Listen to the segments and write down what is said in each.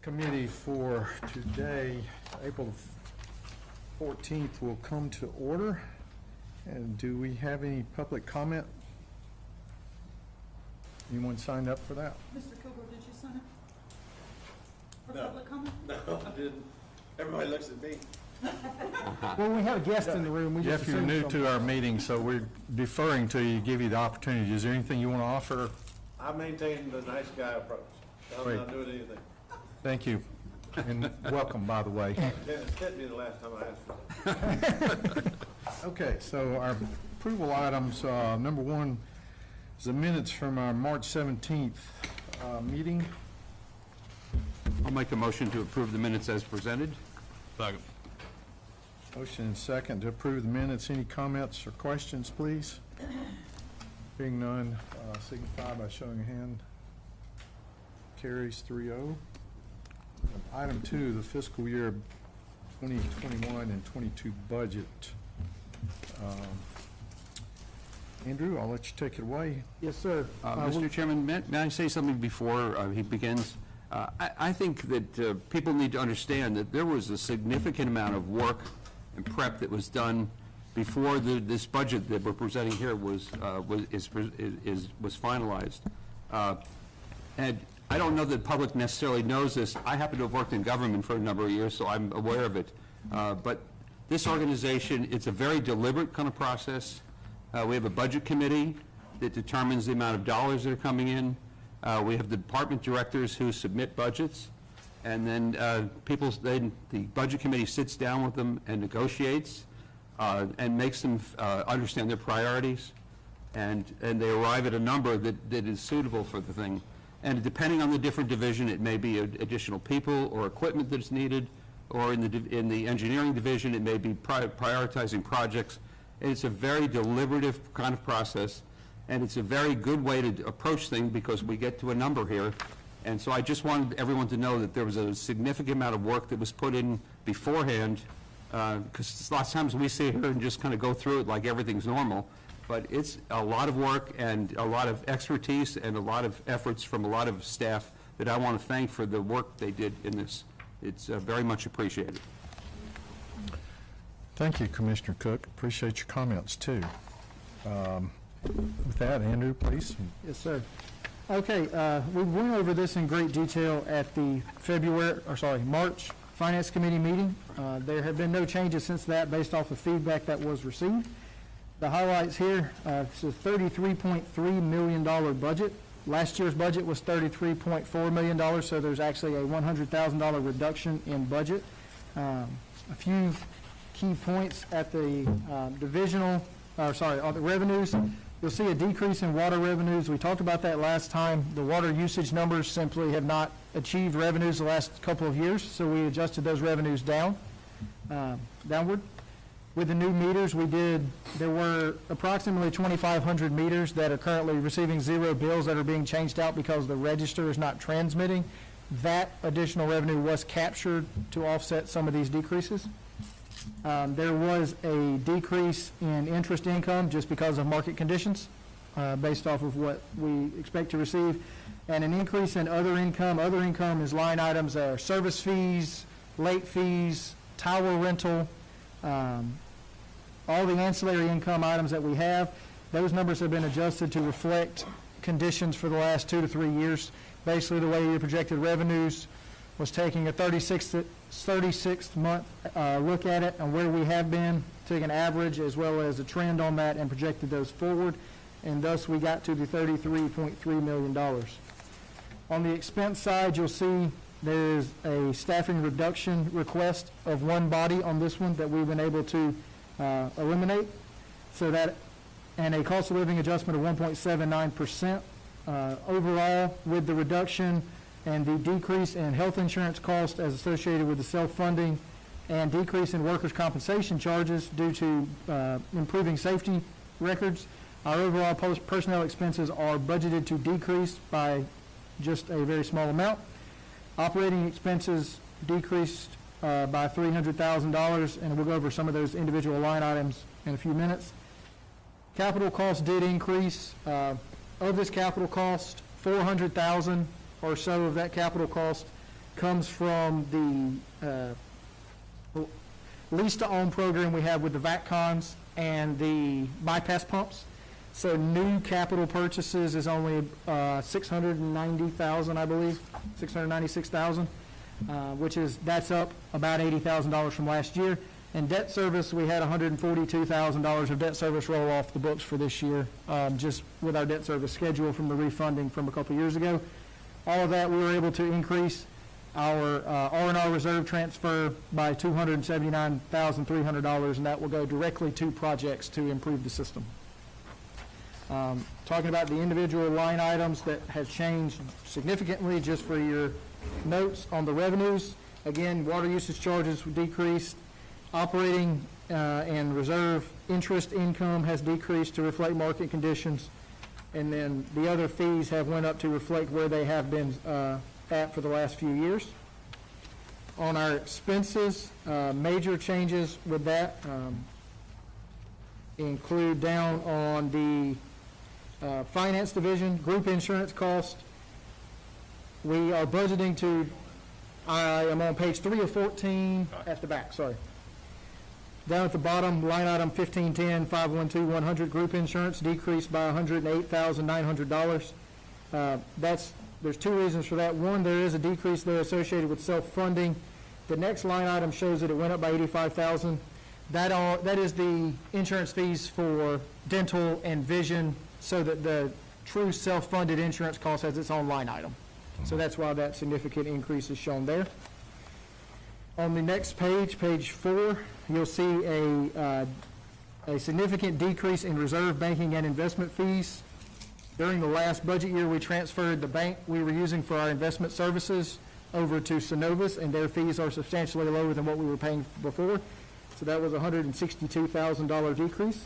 Committee for today, April 14th, will come to order. And do we have any public comment? Anyone signed up for that? Mr. Kilgore, did you sign up for No. public comment? No, I didn't. Everybody looks at me. Well, we have a guest in the room. We just Jeff, you're assumed new something. to our meeting, so we're deferring to you, give you the opportunity. Is there anything you want to offer? I maintain the nice guy approach. I'm Great. not doing anything. Thank you. And welcome, by the way. It hit me the last time I asked for it. Okay, so our approval items, number one is the minutes from our March 17th meeting. I'll make a motion to approve the minutes as presented. Second. Motion and second to approve the minutes. Any comments or questions, please? Being none, signify by showing a hand. Carries 3-0. Item 2, the fiscal year 2021 and 22 budget. Andrew, I'll let you take it away. Yes, sir. Mr. Chairman, may I say something before he begins? I think that people need to understand that there was a significant amount of work and prep that was done before this budget that we're presenting here was finalized. And I don't know that the public necessarily knows this. I happen to have worked in government for a number of years, so I'm aware of it. But this organization, it's a very deliberate kind of process. We have a budget committee that determines the amount of dollars that are coming in. We have the department directors who submit budgets, and then the budget committee sits down with them and negotiates and makes them understand their priorities, and they arrive at a number that is suitable for the thing. And depending on the different division, it may be additional people or equipment that's needed, or in the engineering division, it may be prioritizing projects. And it's a very deliberative kind of process, and it's a very good way to approach things because we get to a number here. And so I just wanted everyone to know that there was a significant amount of work that was put in beforehand, because lots of times we sit here and just kind of go through it like everything's normal. But it's a lot of work and a lot of expertise and a lot of efforts from a lot of staff that I want to thank for the work they did in this. It's very much appreciated. Thank you, Commissioner Cook. Appreciate your comments, too. With that, Andrew, please. Yes, sir. Okay, we went over this in great detail at the March Finance Committee meeting. There have been no changes since that based off of feedback that was received. The highlights here, it's a $33.3 million budget. Last year's budget was $33.4 million, so there's actually a $100,000 reduction in budget. A few key points at the on the revenues. You'll see a decrease in water revenues. We talked about that last time. The water usage numbers simply have not achieved revenues the last couple of years, so we adjusted those revenues downward. With the new meters, there were approximately 2,500 meters that are currently receiving zero bills that are being changed out because the register is not transmitting. That additional revenue was captured to offset some of these decreases. There was a decrease in interest income just because of market conditions based off of what we expect to receive, and an increase in other income. Other income is line items are service fees, late fees, tower rental, all the ancillary income items that we have. Those numbers have been adjusted to reflect conditions for the last 2 to 3 years. Basically, the way you projected revenues was taking a 36th month look at it and where we have been, took an average as well as a trend on that and projected those forward, and thus we got to the $33.3 million. On the expense side, you'll see there's a staffing reduction request of one body on this one that we've been able to eliminate, and a cost of living adjustment of 1.79%. Overall, with the reduction and the decrease in health insurance costs as associated with the self-funding and decrease in workers' compensation charges due to improving safety records, our overall personnel expenses are budgeted to decrease by just a very small amount. Operating expenses decreased by $300,000, and we'll go over some of those individual line items in a few minutes. Capital costs did increase. Of this capital cost, $400,000 or so of that capital cost comes from the lease-to-own program we have with the VACCons and the bypass pumps. So new capital purchases is only $690,000, I believe, $696,000, that's up about $80,000 from last year. And debt service, we had $142,000 of debt service roll off the books for this year, just with our debt service schedule from the refunding from a couple years ago. All of that, we were able to increase our R&R reserve transfer by $279,300, and that will go directly to projects to improve the system. Talking about the individual line items that have changed significantly, just for your notes on the revenues. Again, water usage charges decreased. Operating and reserve interest income has decreased to reflect market conditions. And then the other fees have went up to reflect where they have been at for the last few years. On our expenses, major changes with that include down on the finance division, group insurance cost. We are budgeting to, I am on page 3 of 14 at the back, sorry. Down at the bottom, line item 1510, 512-100, group insurance decreased by $108,900. There's two reasons for that. One, there is a decrease there associated with self-funding. The next line item shows that it went up by $85,000. That is the insurance fees for dental and vision, so that the true self-funded insurance cost has its own line item. So that's why that significant increase is shown there. On the next page, page 4, you'll see a significant decrease in reserve banking and investment fees. During the last budget year, we transferred the bank we were using for our investment services over to Synovus, and their fees are substantially lower than what we were paying before. So that was a $162,000 decrease.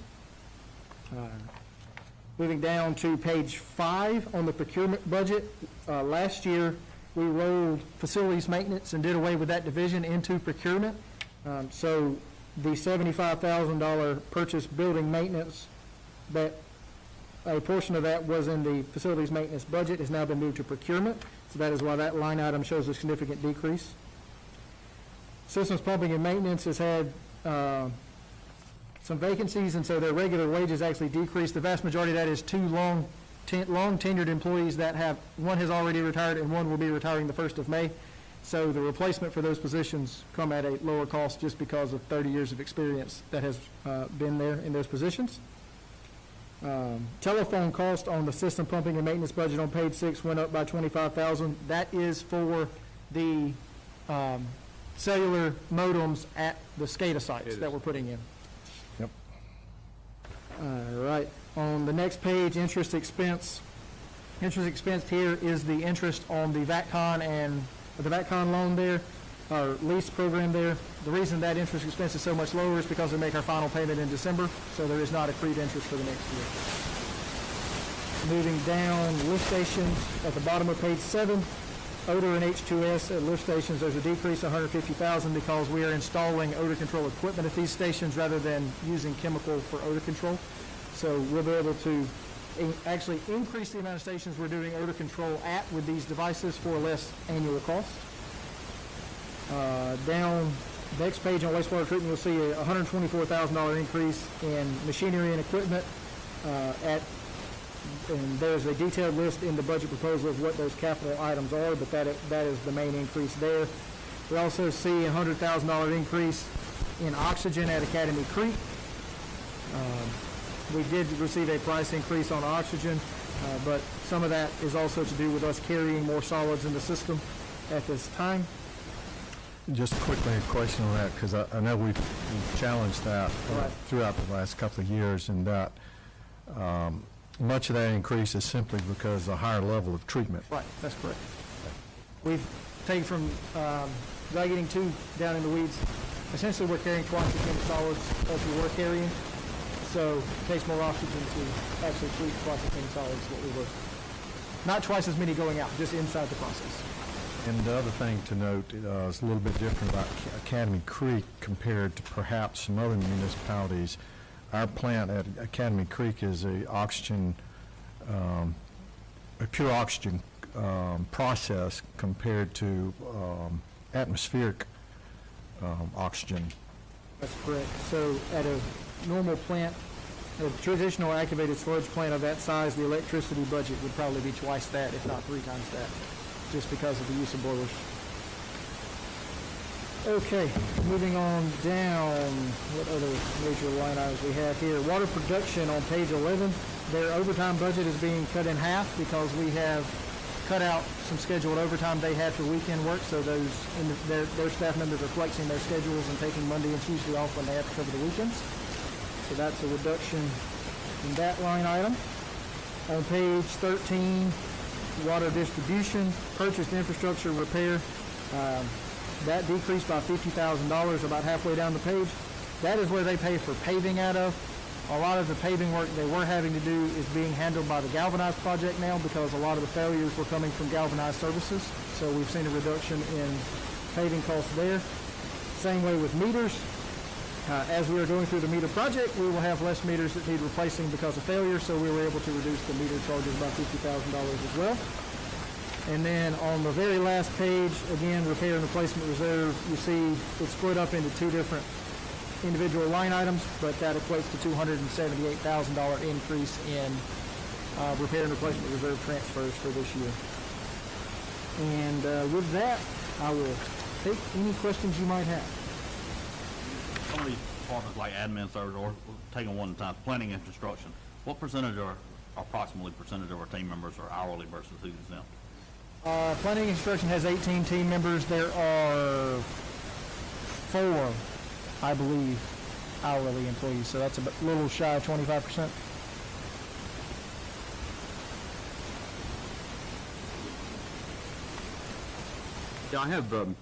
Moving down to page 5 on the procurement budget. Last year, we rolled facilities maintenance and did away with that division into procurement. So the $75,000 purchase building maintenance, that a portion of that was in the facilities maintenance budget, has now been moved to procurement. So that is why that line item shows a significant decrease. Systems pumping and maintenance has had some vacancies, and so their regular wages actually decreased. The vast majority of that is two long tenured employees that one has already retired and one will be retiring the 1st of May. So the replacement for those positions come at a lower cost just because of 30 years of experience that has been there in those positions. Telephone cost on the system pumping and maintenance budget on page 6 went up by $25,000. That is for the cellular modems at the SCADA sites that we're putting in. Yep. All right. On the next page, interest expense. Interest expense here is the interest on the VACCon and the VACCon loan there, our lease program there. The reason that interest expense is so much lower is because we make our final payment in December, so there is not accrued interest for the next year. Moving down, lift stations at the bottom of page 7. Odor and H2S at lift stations, there's a decrease of $150,000 because we are installing odor control equipment at these stations rather than using chemical for odor control. So we'll be able to actually increase the amount of stations we're doing odor control at with these devices for less annual cost. Down next page on wastewater treatment, you'll see a $124,000 increase in machinery and equipment and there's a detailed list in the budget proposal of what those capital items are, but that is the main increase there. We also see a $100,000 increase in oxygen at Academy Creek. We did receive a price increase on oxygen, but some of that is also to do with us carrying more solids in the system at this time. Just quickly, a question on that, because I know we've challenged that throughout the last couple of years, and that much of that increase is simply because of a higher level of treatment. Right, that's correct. We've taken from getting too down in the weeds. Essentially, we're carrying twice as many solids as we were carrying, so it takes more oxygen to actually treat twice as many solids as what we were. Not twice as many going out, just inside the process. And the other thing to note is a little bit different about Academy Creek compared to perhaps some other municipalities. Our plant at Academy Creek is a pure oxygen process compared to atmospheric oxygen. That's correct. So at a normal plant, a traditional activated sludge plant of that size, the electricity budget would probably be twice that, if not 3 times that, just because of the use of boilers. Okay, moving on down, what other major line items we have here? Water production on page 11, their overtime budget is being cut in half because we have cut out some scheduled overtime they had for weekend work, so their staff members are flexing their schedules and taking Monday and Tuesday off when they have to cover the weekends. So that's a reduction in that line item. On page 13, water distribution, purchased infrastructure repair, that decreased by $50,000 about halfway down the page. That is where they pay for paving out of. A lot of the paving work they were having to do is being handled by the galvanized project now because a lot of the failures were coming from galvanized services. So we've seen a reduction in paving costs there. Same way with meters. As we are going through the meter project, we will have less meters that need replacing because of failure, so we were able to reduce the meter charges by $50,000 as well. And then on the very last page, again, repair and replacement reserve, you see it's split up into 2 different individual line items, but that equates to $278,000 increase in repair and replacement reserve transfers for this year. And with that, I will take any questions you might have. Some of these departments like admin service, or taking one at a time, planning and construction, what percentage or approximately percentage of our team members are hourly versus who's exempt? Planning and construction has 18 team members. There are 4, I believe, hourly employees, so that's a little shy of 25%. Yeah,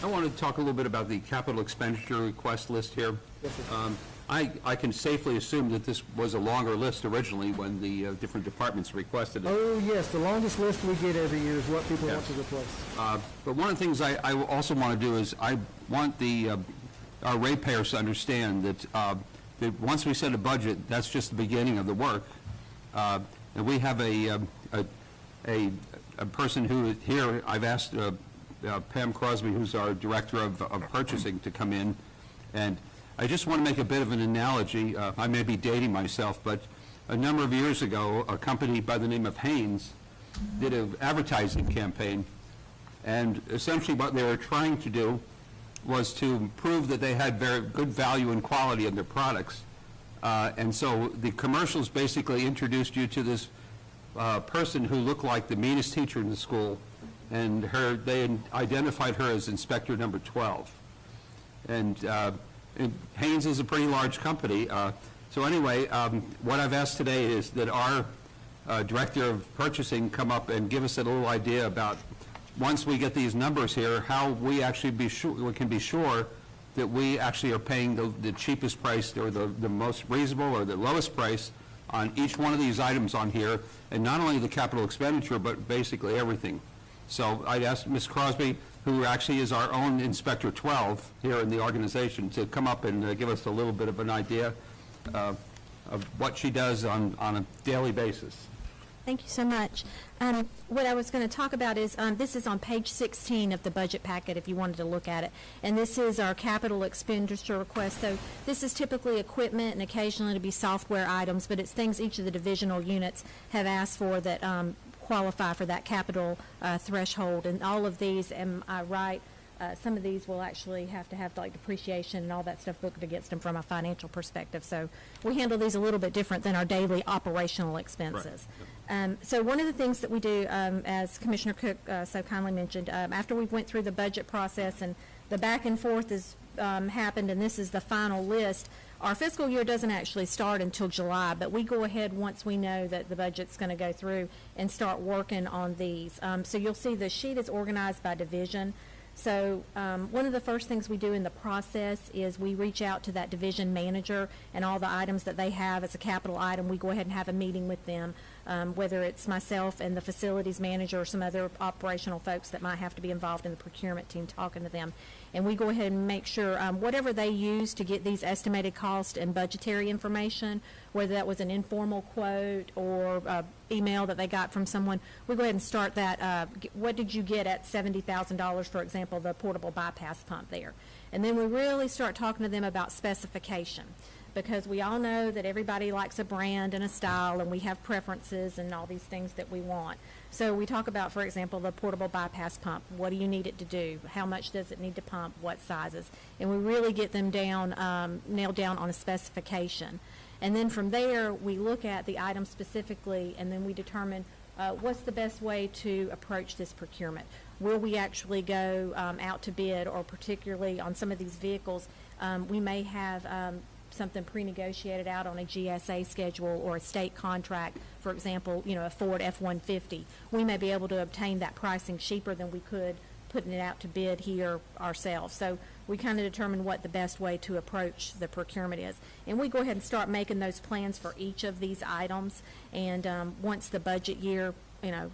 I want to talk a little bit about the capital expenditure request list here. Yes, sir. I can safely assume that this was a longer list originally when the different departments requested it. Oh, yes, the longest list we get every year is what people want to replace. But one of the things I also want to do is I want our ratepayers to understand that once we set a budget, that's just the beginning of the work. And we have a person who here, I've asked Pam Crosby, who's our Director of Purchasing, to come in, and I just want to make a bit of an analogy. I may be dating myself, but a number of years ago, a company by the name of Haynes did an advertising campaign, and essentially what they were trying to do was to prove that they had very good value and quality in their products. And so the commercials basically introduced you to this person who looked like the meanest teacher in the school, and they identified her as Inspector Number 12. And Haynes is a pretty large company. So anyway, what I've asked today is that our Director of Purchasing come up and give us a little idea about, once we get these numbers here, how we actually we can be sure that we actually are paying the cheapest price or the most reasonable or the lowest price on each one of these items on here, and not only the capital expenditure, but basically everything. So I'd ask Ms. Crosby, who actually is our own Inspector 12 here in the organization, to come up and give us a little bit of an idea of what she does on a daily basis. Thank you so much. What I was going to talk about is, this is on page 16 of the budget packet if you wanted to look at it. And this is our capital expenditure request. So this is typically equipment and occasionally to be software items, but it's things each of the divisional units have asked for that qualify for that capital threshold. And all of these, am I right, some of these will actually have to have like depreciation and all that stuff booked against them from a financial perspective. So we handle these a little bit different than our daily operational expenses. Right. So one of the things that we do, as Commissioner Cook so kindly mentioned, after we went through the budget process and the back and forth has happened, and this is the final list, our fiscal year doesn't actually start until July, but we go ahead once we know that the budget's going to go through and start working on these. So you'll see the sheet is organized by division. So one of the first things we do in the process is we reach out to that division manager and all the items that they have as a capital item. We go ahead and have a meeting with them. whether it's myself and the facilities manager or some other operational folks that might have to be involved in the procurement team talking to them. And we go ahead and make sure whatever they use to get these estimated cost and budgetary information, whether that was an informal quote or email that they got from someone, we go ahead and start that. What did you get at $70,000, for example, the portable bypass pump there? And then we really start talking to them about specification, because we all know that everybody likes a brand and a style, and we have preferences and all these things that we want. So we talk about, for example, the portable bypass pump. What do you need it to do? How much does it need to pump? What sizes? And we really get them down, nailed down on a specification. And then from there, we look at the item specifically, and then we determine what's the best way to approach this procurement. Will we actually go out to bid, or particularly on some of these vehicles, we may have something pre-negotiated out on a GSA schedule or a state contract. For example, a Ford F-150. We may be able to obtain that pricing cheaper than we could putting it out to bid here ourselves. So we kind of determine what the best way to approach the procurement is. And we go ahead and start making those plans for each of these items. And once the budget year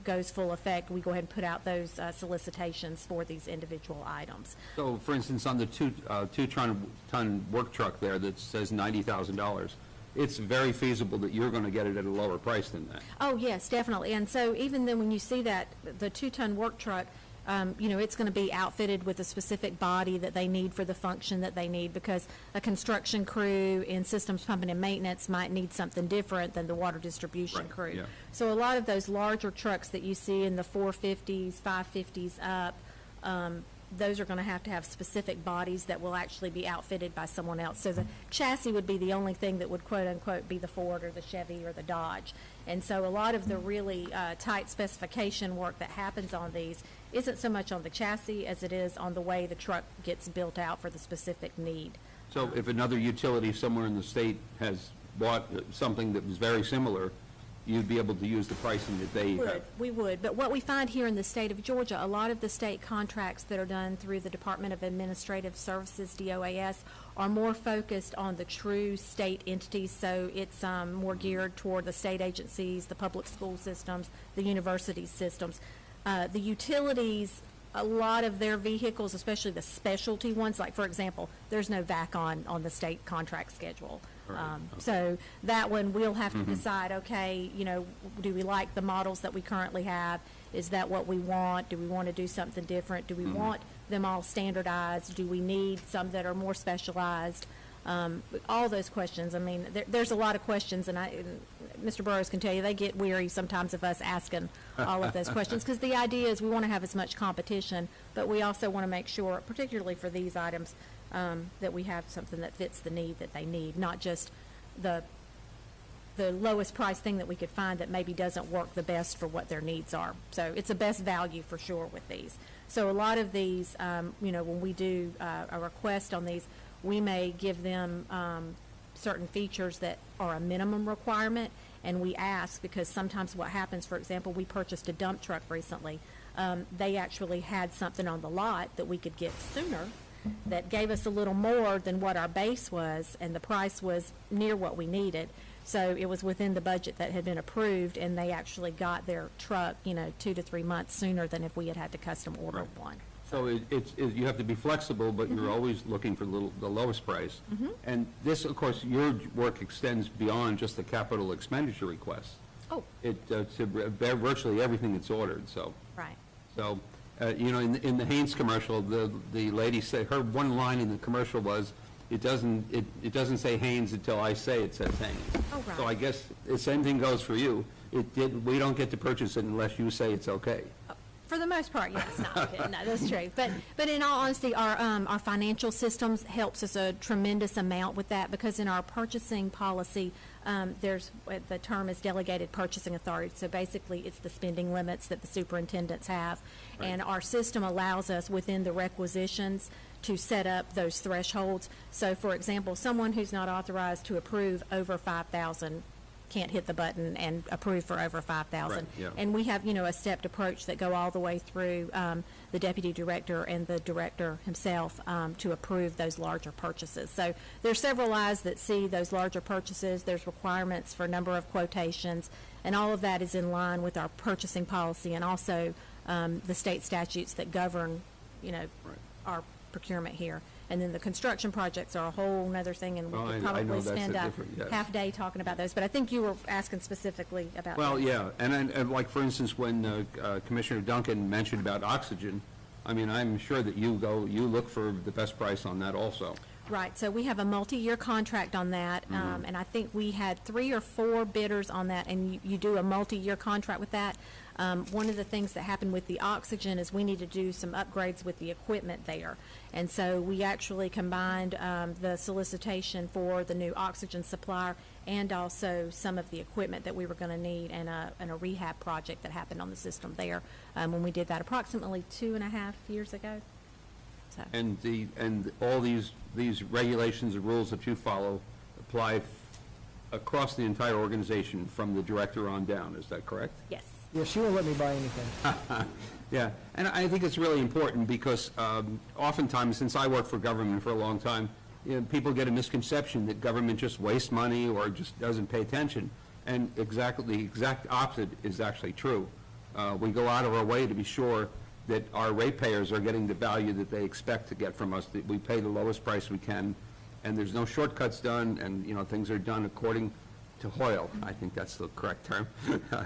goes full effect, we go ahead and put out those solicitations for these individual items. So, for instance, on the two-ton work truck there that says $90,000, it's very feasible that you're going to get it at a lower price than that. Oh, yes, definitely. And so even then when you see that, the 2-ton work truck, it's going to be outfitted with a specific body that they need for the function that they need, because a construction crew in systems pumping and maintenance might need something different than the water distribution crew. Yeah. So a lot of those larger trucks that you see in the 450s, 550s up, those are going to have specific bodies that will actually be outfitted by someone else. So the chassis would be the only thing that would, quote unquote, be the Ford or the Chevy or the Dodge. And so a lot of the really tight specification work that happens on these isn't so much on the chassis as it is on the way the truck gets built out for the specific need. So if another utility somewhere in the state has bought something that was very similar, you'd be able to use the pricing that they have. We would. But what we find here in the state of Georgia, a lot of the state contracts that are done through the Department of Administrative Services, DOAS, are more focused on the true state entities. So it's more geared toward the state agencies, the public school systems, the university systems. The utilities, a lot of their vehicles, especially the specialty ones, like, for example, there's no VAC on the state contract schedule. Right. So that one, we'll have to decide, okay, do we like the models that we currently have? Is that what we want? Do we want to do something different? Do we want them all standardized? Do we need some that are more specialized? All those questions. I mean, there's a lot of questions, and Mr. Burrows can tell you, they get weary sometimes of us asking all of those questions, because the idea is we want to have as much competition, but we also want to make sure, particularly for these items, that we have something that fits the need that they need, not just the lowest price thing that we could find that maybe doesn't work the best for what their needs are. So it's a best value for sure with these. So a lot of these, when we do a request on these, we may give them certain features that are a minimum requirement, and we ask, because sometimes what happens, for example, we purchased a dump truck recently. They actually had something on the lot that we could get sooner that gave us a little more than what our base was, and the price was near what we needed. So it was within the budget that had been approved, and they actually got their truck, 2 to 3 months sooner than if we had to custom order one. So you have to be flexible, but you're always looking for the lowest price. And this, of course, your work extends beyond just the capital expenditure requests. Oh. To virtually everything that's ordered, so. Right. So, in the Haynes commercial, the lady said, her one line in the commercial was, it doesn't say Haynes until I say it says Haynes. Oh, right. So I guess the same thing goes for you. We don't get to purchase it unless you say it's okay. For the most part, yes. No, that's true. But in all honesty, our financial systems helps us a tremendous amount with that, because in our purchasing policy, the term is delegated purchasing authority. So basically, it's the spending limits that the superintendents have. Right. And our system allows us within the requisitions to set up those thresholds. So for example, someone who's not authorized to approve over 5,000 can't hit the button and approve for over 5,000. Right, yeah. And we have, a stepped approach that go all the way through the deputy director and the director himself to approve those larger purchases. So there's several eyes that see those larger purchases. There's requirements for number of quotations, and all of that is in line with our purchasing policy and also the state statutes that govern, our procurement here. And then the construction projects are a whole nother thing, and we Well, could I know probably that's a spend a different- yes. half day talking about those. But I think you were asking specifically about Well, those. yeah, and like, for instance, when Commissioner Duncan mentioned about oxygen, I mean, I'm sure that you look for the best price on that also. Right, so we have a multi-year contract on that, and I think we had 3 or 4 bidders on that, and you do a multi-year contract with that. One of the things that happened with the oxygen is we need to do some upgrades with the equipment there. And so we actually combined the solicitation for the new oxygen supplier and also some of the equipment that we were going to need and a rehab project that happened on the system there when we did that approximately 2.5 years ago. So. And all these regulations and rules that you follow apply across the entire organization from the director on down, is that correct? Yes. Yeah, she won't let me buy anything. Yeah, and I think it's really important because oftentimes, since I work for government for a long time, people get a misconception that government just wastes money or just doesn't pay attention, and the exact opposite is actually true. We go out of our way to be sure that our ratepayers are getting the value that they expect to get from us, that we pay the lowest price we can, and there's no shortcuts done, and, things are done according to Hoyle. I think that's the correct term.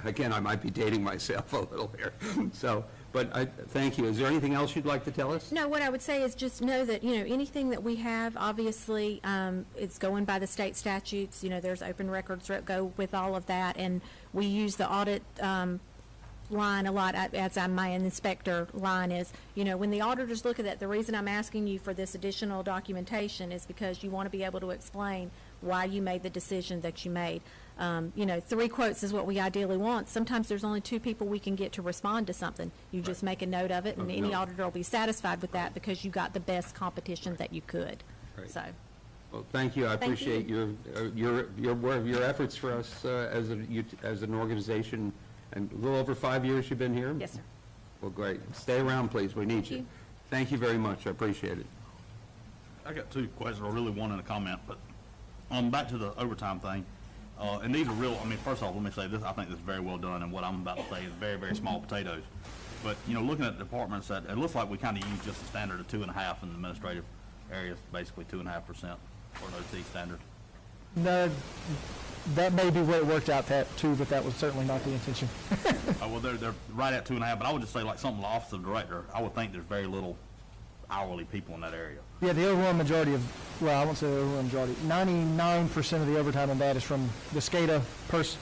Again, I might be dating myself a little here. So, but thank you. Is there anything else you'd like to tell us? No, what I would say is just know that, anything that we have, obviously, it's going by the state statutes. There's open records that go with all of that, and we use the audit line a lot, as my inspector line is, when the auditors look at that, the reason I'm asking you for this additional documentation is because you want to be able to explain why you made the decision that you made. 3 quotes is what we ideally want. Sometimes there's only 2 people we can get to respond to something. You just make a note of it, and any auditor will be satisfied with that because you got the best competition that you could. Right. So. Well, thank you. I Thank appreciate your efforts for us as an organization. And a little over 5 years you've been here? Yes, sir. Well, great. Stay around, please. We need Thank you. you. Thank you very much. I appreciate it. I got 2 questions, or really one and a comment, but back to the overtime thing. And these are real, first off, let me say this, I think this is very well done, and what I'm about to say is very, very small potatoes. But, looking at the departments, that it looks like we kind of use just a standard of 2.5 in the administrative areas, basically 2.5% for an OT standard. No, that may be what it worked out at too, but that was certainly not the intention. Well, they're right at 2.5, but I would just say like something like Office of Director, I would think there's very little hourly people in that area. Yeah, the overwhelming majority of, well, I won't say the overwhelming majority, 99% of the overtime on that is from the SCADA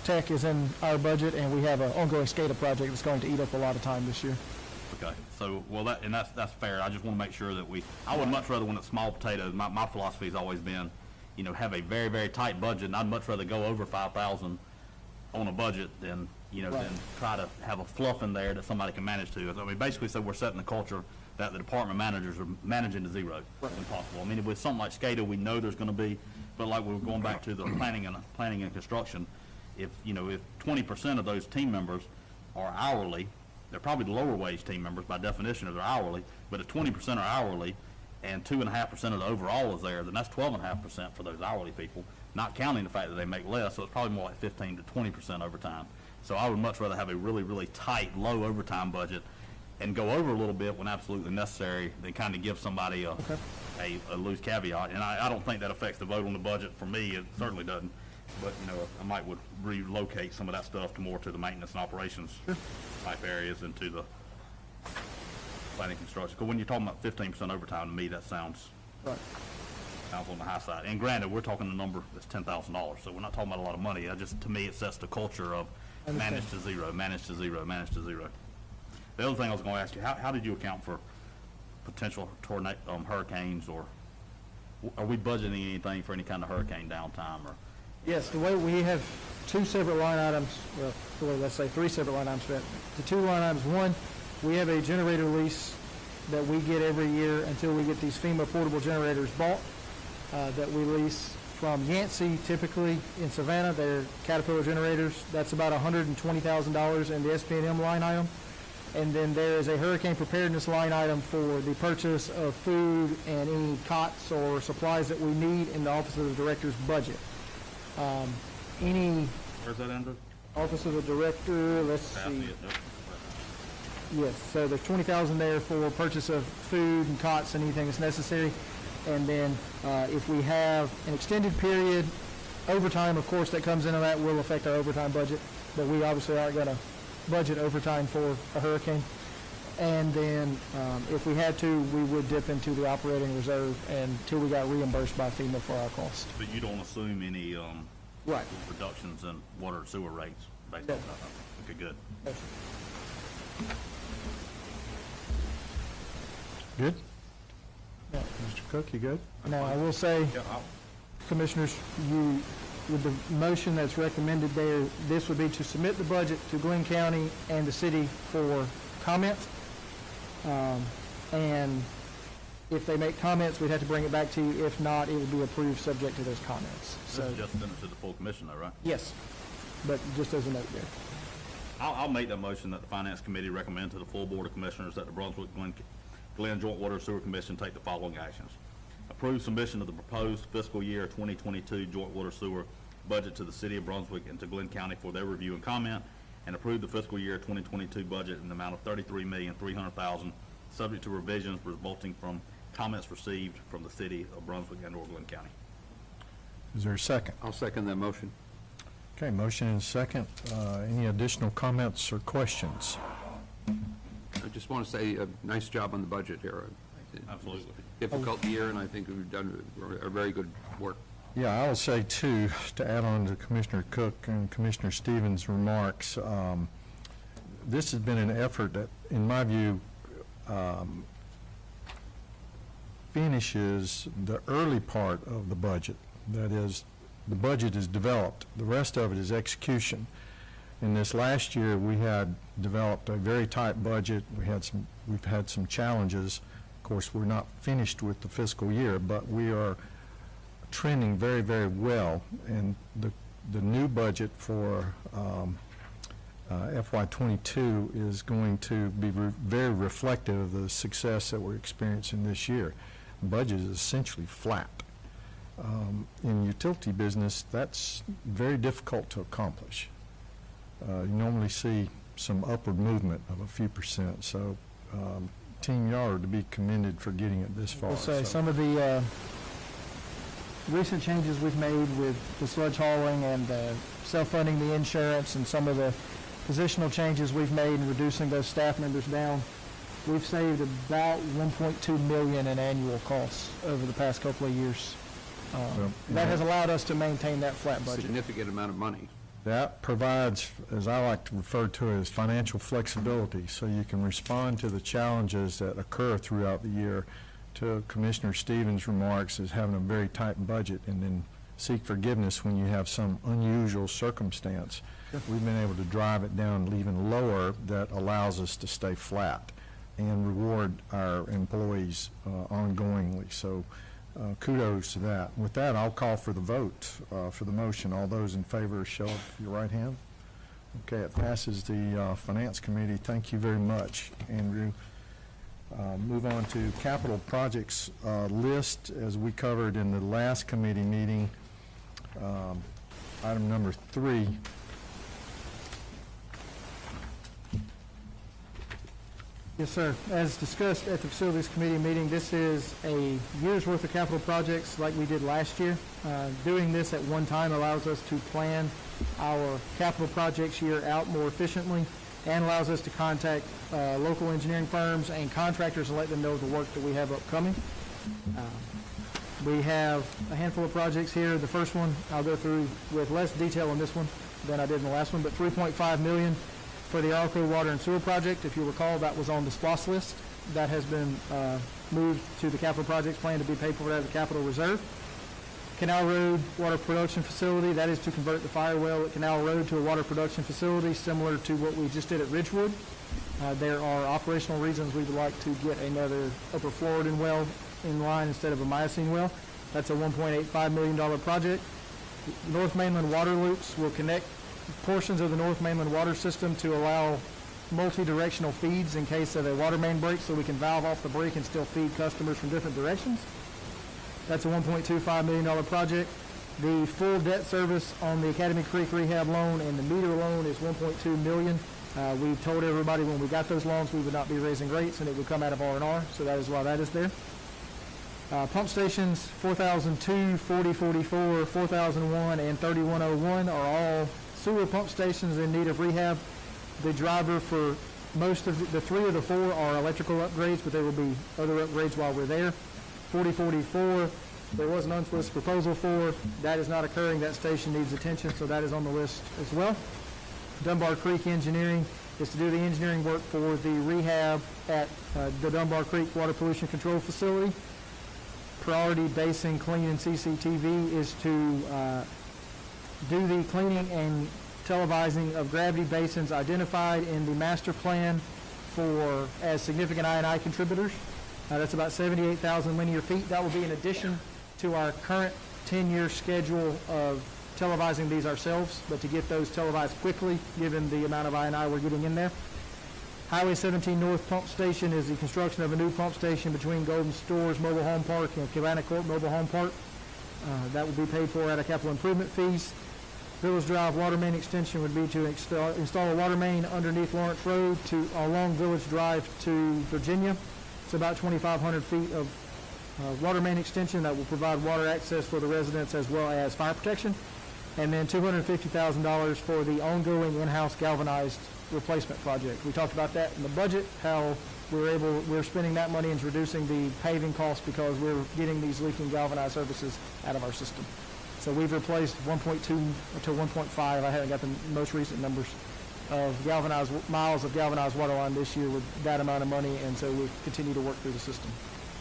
tech is in our budget, and we have an ongoing SCADA project that's going to eat up a lot of time this year. Okay, so, well, that's fair. I just want to make sure that I would much rather when it's small potatoes, my philosophy has always been, have a very, very tight budget, and I'd much rather go over 5,000 on a budget than, than try to have a fluff in there that somebody can manage to. Basically, so we're setting the culture that the department managers are managing to zero when possible. With something like SCADA, we know there's going to be, but like we were going back to the planning and construction, if 20% of those team members are hourly, they're probably the lower wage team members by definition if they're hourly, but if 20% are hourly, and 2.5% of the overall is there, then that's 12.5% for those hourly people, not counting the fact that they make less, so it's probably more like 15 to 20% overtime. So I would much rather have a really, really tight, low overtime budget and go over a little bit when absolutely necessary than kind of give somebody a loose caveat. And I don't think that affects the vote on the budget. For me, it certainly doesn't. But, I might would relocate some of that stuff to more to the maintenance and operations type areas and to the planning construction. Because when you're talking about 15% overtime, to me, that sounds on the high side. And granted, we're talking a number that's $10,000, so we're not talking about a lot of money. To me, it sets the culture of manage to zero, manage to zero, manage to zero. The other thing I was going to ask you, how did you account for potential hurricanes, or are we budgeting anything for any kind of hurricane downtime? Or Yes, the way we have 2 separate line items, well, let's say 3 separate line items, but the 2 line items, one, we have a generator lease that we get every year until we get these FEMA portable generators bought, that we lease from Yancey, typically in Savannah, they're Caterpillar generators. That's about $120,000 in the SPM line item. And then there is a hurricane preparedness line item for the purchase of food and any cots or supplies that we need in the Office of the Director's budget. Any Where's that under? Office of the Director, let's I see see. it. Nope. Yes, so there's 20,000 there for purchase of food and cots and anything that's necessary. And then, if we have an extended period, overtime, of course, that comes into that will affect our overtime budget, but we obviously aren't gonna budget overtime for a hurricane. And then, if we had to, we would dip into the operating reserve until we got reimbursed by FEMA for our cost. But you don't assume any, Right. reductions in water and sewer rates based No. on that? Okay, good. Good? Yeah. Mr. Cook, you good? Now, I will say, Yeah, Commissioners, you, with the motion that's recommended there, this would be to submit the budget to Glynn County and the city for comment. And if they make comments, we'd have to bring it back to you. If not, it would be approved subject to those comments. This So, is just send it to the full commission though, right? yes, but just as a note there. I'll make that motion that the Finance Committee recommend to the full Board of Commissioners that the Brunswick-Glynn Joint Water and Sewer Commission take the following actions. Approve submission of the proposed fiscal year 2022 joint water sewer budget to the City of Brunswick and to Glynn County for their review and comment, and approve the fiscal year 2022 budget in the amount of $33,300,000, subject to revisions resulting from comments received from the City of Brunswick and or Glynn County. Is there a second? I'll second that motion. Okay, motion and second. Any additional comments or questions? I just want to say, nice job on the budget here. Absolutely. Difficult year, and I think we've done a very good work. Yeah, I will say too, to add on to Commissioner Cook and Commissioner Stevens' remarks, this has been an effort that, in my view, finishes the early part of the budget. That is, the budget is developed. The rest of it is execution. In this last year, we had developed a very tight budget. We've had some challenges. Of course, we're not finished with the fiscal year, but we are trending very, very well. And the new budget for FY22 is going to be very reflective of the success that we're experiencing this year. The budget is essentially flat. In utility business, that's very difficult to accomplish. You normally see some upward movement of a few percent, so Team y'all are to be commended for getting it this far. I'll say so. some of the recent changes we've made with the sludge hauling and self-funding the insurance and some of the positional changes we've made in reducing those staff members down, we've saved about $1.2 million in annual costs over the past couple of years. Well, That has allowed us to maintain that flat budget. Significant amount of money. That provides, as I like to refer to it, as financial flexibility, so you can respond to the challenges that occur throughout the year. To Commissioner Stevens' remarks, is having a very tight budget and then seek forgiveness when you have some unusual circumstance. We've been able to drive it down even lower, that allows us to stay flat and reward our employees ongoingly. So kudos to that. With that, I'll call for the vote for the motion. All those in favor, show of your right hand. Okay, it passes the Finance Committee. Thank you very much, Andrew. Move on to capital projects list, as we covered in the last committee meeting. Item number 3. Yes, sir. As discussed at the Facilities Committee meeting, this is a year's worth of capital projects like we did last year. Doing this at one time allows us to plan our capital projects year out more efficiently and allows us to contact local engineering firms and contractors and let them know the work that we have upcoming. We have a handful of projects here. The first one, I'll go through with less detail on this one than I did in the last one, but $3.5 million for the Arco Water and Sewer Project. If you recall, that was on the SPOS list. That has been moved to the capital projects plan to be paid for out of the capital reserve. Canal Road Water Production Facility, that is to convert the fire well at Canal Road to a water production facility similar to what we just did at Ridgewood. There are operational reasons we would like to get another upper fluoride well in line instead of a Miocene well. That's a $1.85 million project. North Mainland water loops will connect portions of the North Mainland water system to allow multi-directional feeds in case of a water main break, so we can valve off the break and still feed customers from different directions. That's a $1.25 million project. The full debt service on the Academy Creek rehab loan and the meter loan is $1.2 million. We told everybody when we got those loans we would not be raising rates and it would come out of R&R, so that is why that is there. Pump stations 4002, 4044, 4001, and 3101 are all sewer pump stations in need of rehab. The driver for most of the 3 of the 4 are electrical upgrades, but there will be other upgrades while we're there. 4044, there was an unsolicited proposal for. That is not occurring. That station needs attention, so that is on the list as well. Dunbar Creek Engineering is to do the engineering work for the rehab at the Dunbar Creek Water Pollution Control Facility. Priority Basin Clean and CCTV is to do the cleaning and televising of gravity basins identified in the master plan for as significant I&I contributors. That's about 78,000 linear feet. That will be in addition to our current 10-year schedule of televising these ourselves, but to get those televised quickly, given the amount of I&I we're getting in there. Highway 17 North Pump Station is the construction of a new pump station between Golden Stores Mobile Home Park and Cabana Court Mobile Home Park. That will be paid for out of capital improvement fees. Village Drive water main extension would be to install a water main underneath Lawrence Road along Village Drive to Virginia. It's about 2,500 feet of water main extension that will provide water access for the residents as well as fire protection. And then $250,000 for the ongoing in-house galvanized replacement project. We talked about that in the budget, how we're spending that money and reducing the paving costs because we're getting these leaking galvanized services out of our system. So we've replaced 1.2 to 1.5, I haven't got the most recent numbers, of miles of galvanized water line this year with that amount of money, and so we continue to work through the system.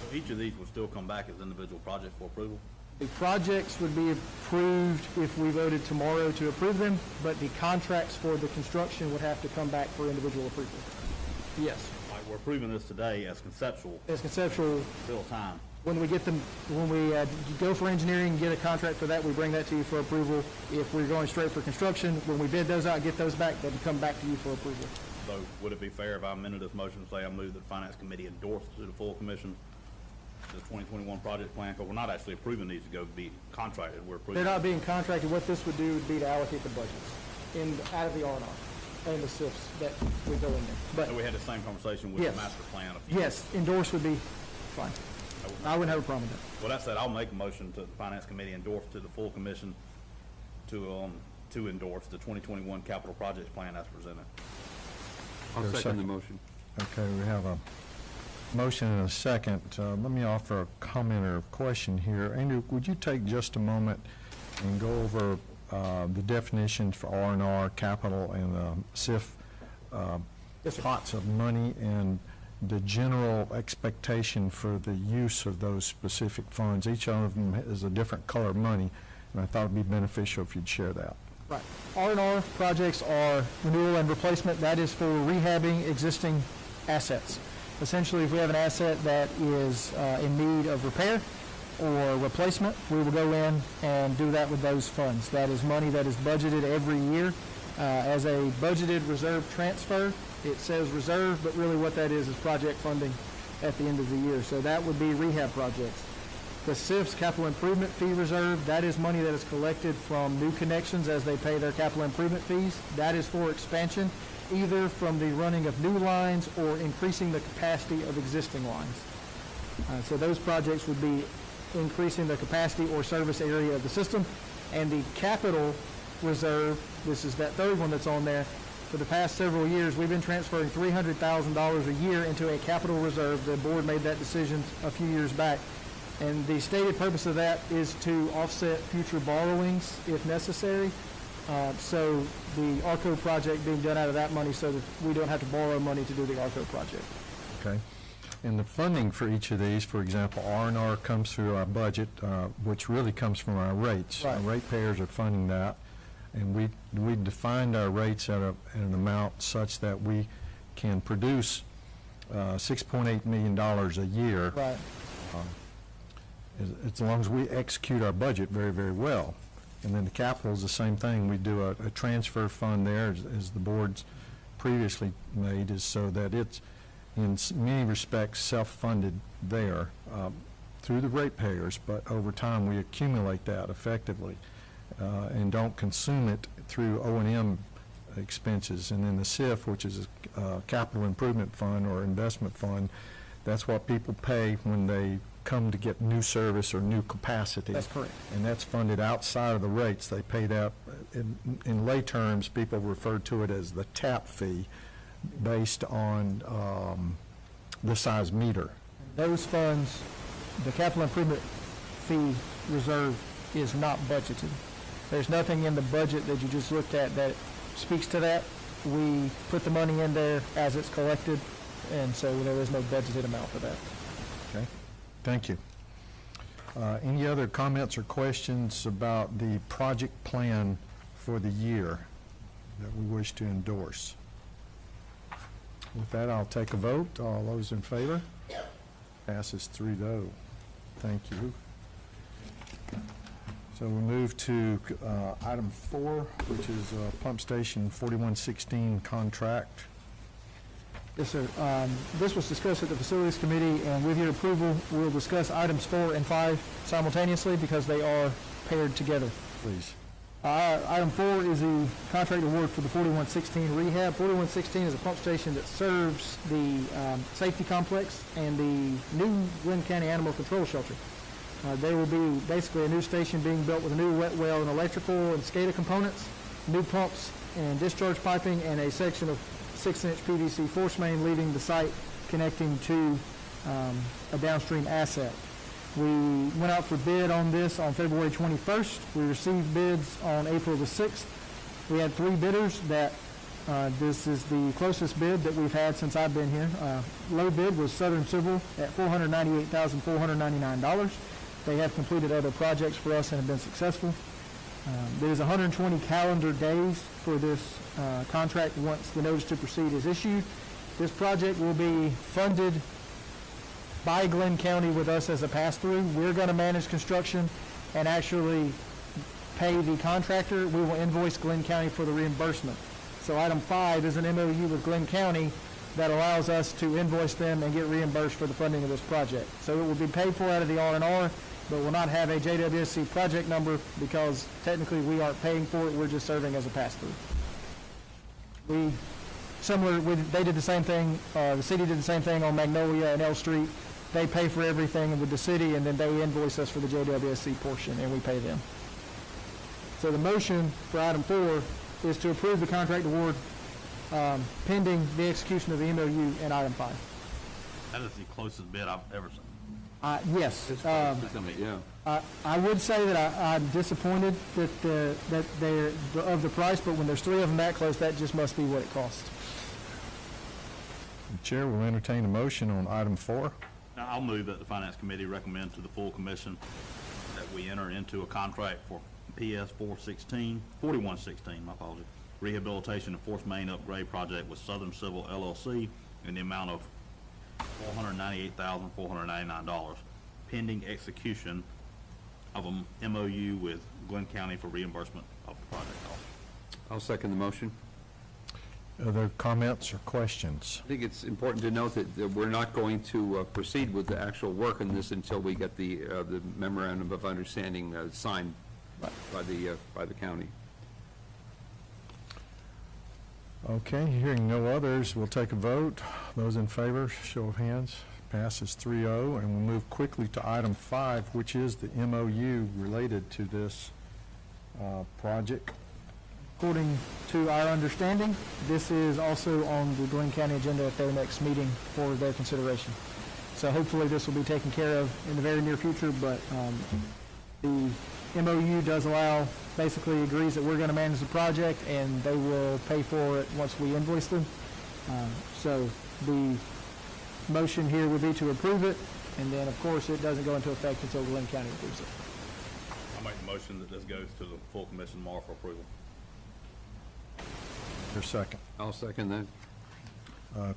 So each of these will still come back as individual projects for approval? The projects would be approved if we voted tomorrow to approve them, but the contracts for the construction would have to come back for individual approval. Yes. Like, we're approving this today as conceptual, As conceptual, still time. when we go for engineering and get a contract for that, we bring that to you for approval. If we're going straight for construction, when we bid those out, get those back, they can come back to you for approval. So would it be fair if I amended this motion to say I move that the Finance Committee endorse to the full commission the 2021 project plan? Because we're not actually approving these to go be contracted, we're approving. They're not being contracted. What this would do would be to allocate the budgets out of the R&R and the SIFs that would go in there. But So we had the same conversation with Yes. the master plan a few. yes, endorse would be fine. I wouldn't have a problem with that. Well, that said, I'll make a motion to the Finance Committee endorse to the full commission to endorse the 2021 capital projects plan as presented. I'll Is there a second the second? motion. Okay, we have a motion and a second. Let me offer a comment or a question here. Andrew, would you take just a moment and go over the definitions for R&R, capital, and SIF Yes, sir. pots of money, and the general expectation for the use of those specific funds? Each of them is a different color of money, and I thought it'd be beneficial if you'd share that. Right. R&R projects are renewal and replacement. That is for rehabbing existing assets. Essentially, if we have an asset that is in need of repair or replacement, we will go in and do that with those funds. That is money that is budgeted every year as a budgeted reserve transfer. It says reserve, but really what that is project funding at the end of the year. So that would be rehab projects. The SIF's capital improvement fee reserve, that is money that is collected from new connections as they pay their capital improvement fees. That is for expansion, either from the running of new lines or increasing the capacity of existing lines. So those projects would be increasing the capacity or service area of the system. And the capital reserve, this is that third one that's on there, for the past several years, we've been transferring $300,000 a year into a capital reserve. The board made that decision a few years back. And the stated purpose of that is to offset future borrowings if necessary. So the ARCO project being done out of that money so that we don't have to borrow money to do the ARCO project. Okay. And the funding for each of these, for example, R&R comes through our budget, which really comes from our rates. Right. Our ratepayers are funding that, and we defined our rates at an amount such that we can produce $6.8 million a year. Right. as long as we execute our budget very, very well. And then the capital is the same thing. We do a transfer fund there, as the board's previously made, is so that it's in many respects self-funded there through the ratepayers, but over time we accumulate that effectively and don't consume it through O&M expenses. And then the SIF, which is a capital improvement fund or investment fund, that's what people pay when they come to get new service or new capacity. That's correct. And that's funded outside of the rates. They paid out, in lay terms, people refer to it as the tap fee based on the size meter. Those funds, the capital improvement fee reserve is not budgeted. There's nothing in the budget that you just looked at that speaks to that. We put the money in there as it's collected, and so there is no budgeted amount for that. Okay, thank you. Any other comments or questions about the project plan for the year that we wish to endorse? With that, I'll take a vote. All those in favor? Passes 3-0. Thank you. So we move to item 4, which is Pump Station 4116 contract. Yes, sir. This was discussed at the Facilities Committee, and with your approval, we'll discuss items 4 and 5 simultaneously because they are paired together. Please. Item 4 is the contract award for the 4116 rehab. 4116 is a pump station that serves the safety complex and the new Glynn County Animal Control Shelter. There will be basically a new station being built with a new wet well and electrical and SCADA components, new pumps and discharge piping, and a section of 6-inch PVC force main leaving the site connecting to a downstream asset. We went out for bid on this on February 21st. We received bids on April the 6th. We had 3 bidders that this is the closest bid that we've had since I've been here. Low bid was Southern Civil at $498,499. They have completed other projects for us and have been successful. There's 120 calendar days for this contract once the notice to proceed is issued. This project will be funded by Glynn County with us as a pass-through. We're going to manage construction and actually pay the contractor. We will invoice Glynn County for the reimbursement. So item 5 is an MOU with Glynn County that allows us to invoice them and get reimbursed for the funding of this project. So it will be paid for out of the R&R, but will not have a JWSC project number because technically we aren't paying for it. We're just serving as a pass-through. They did the same thing, the city did the same thing on Magnolia and L Street. They pay for everything with the city, and then they invoice us for the JWSC portion, and we pay them. So the motion for item 4 is to approve the contract award pending the execution of the MOU in item 5. That is the closest bid I've ever seen. Yes. Yeah. I would say that I'm disappointed that they're of the price, but when there's 3 of them that close, that just must be what it costs. The chair will entertain a motion on item 4. Now, I'll move that the Finance Committee recommend to the full commission that we enter into a contract for PS 4116, my apologies, rehabilitation and force main upgrade project with Southern Civil LLC in the amount of $498,499, pending execution of a MOU with Glynn County for reimbursement of the project cost. I'll second the motion. Other comments or questions? I think it's important to note that we're not going to proceed with the actual work on this until we get the memorandum of understanding signed by the county. Okay, hearing no others, we'll take a vote. Those in favor, show of hands. Passes 3-0, and we'll move quickly to item 5, which is the MOU related to this project. According to our understanding, this is also on the Glynn County agenda at their next meeting for their consideration. So hopefully this will be taken care of in the very near future, but the MOU does allow, basically agrees that we're going to manage the project and they will pay for it once we invoice them. So the motion here would be to approve it, and then of course it doesn't go into effect until Glynn County approves it. I'll make the motion that this goes to the full commission tomorrow for approval. Your second. I'll second that.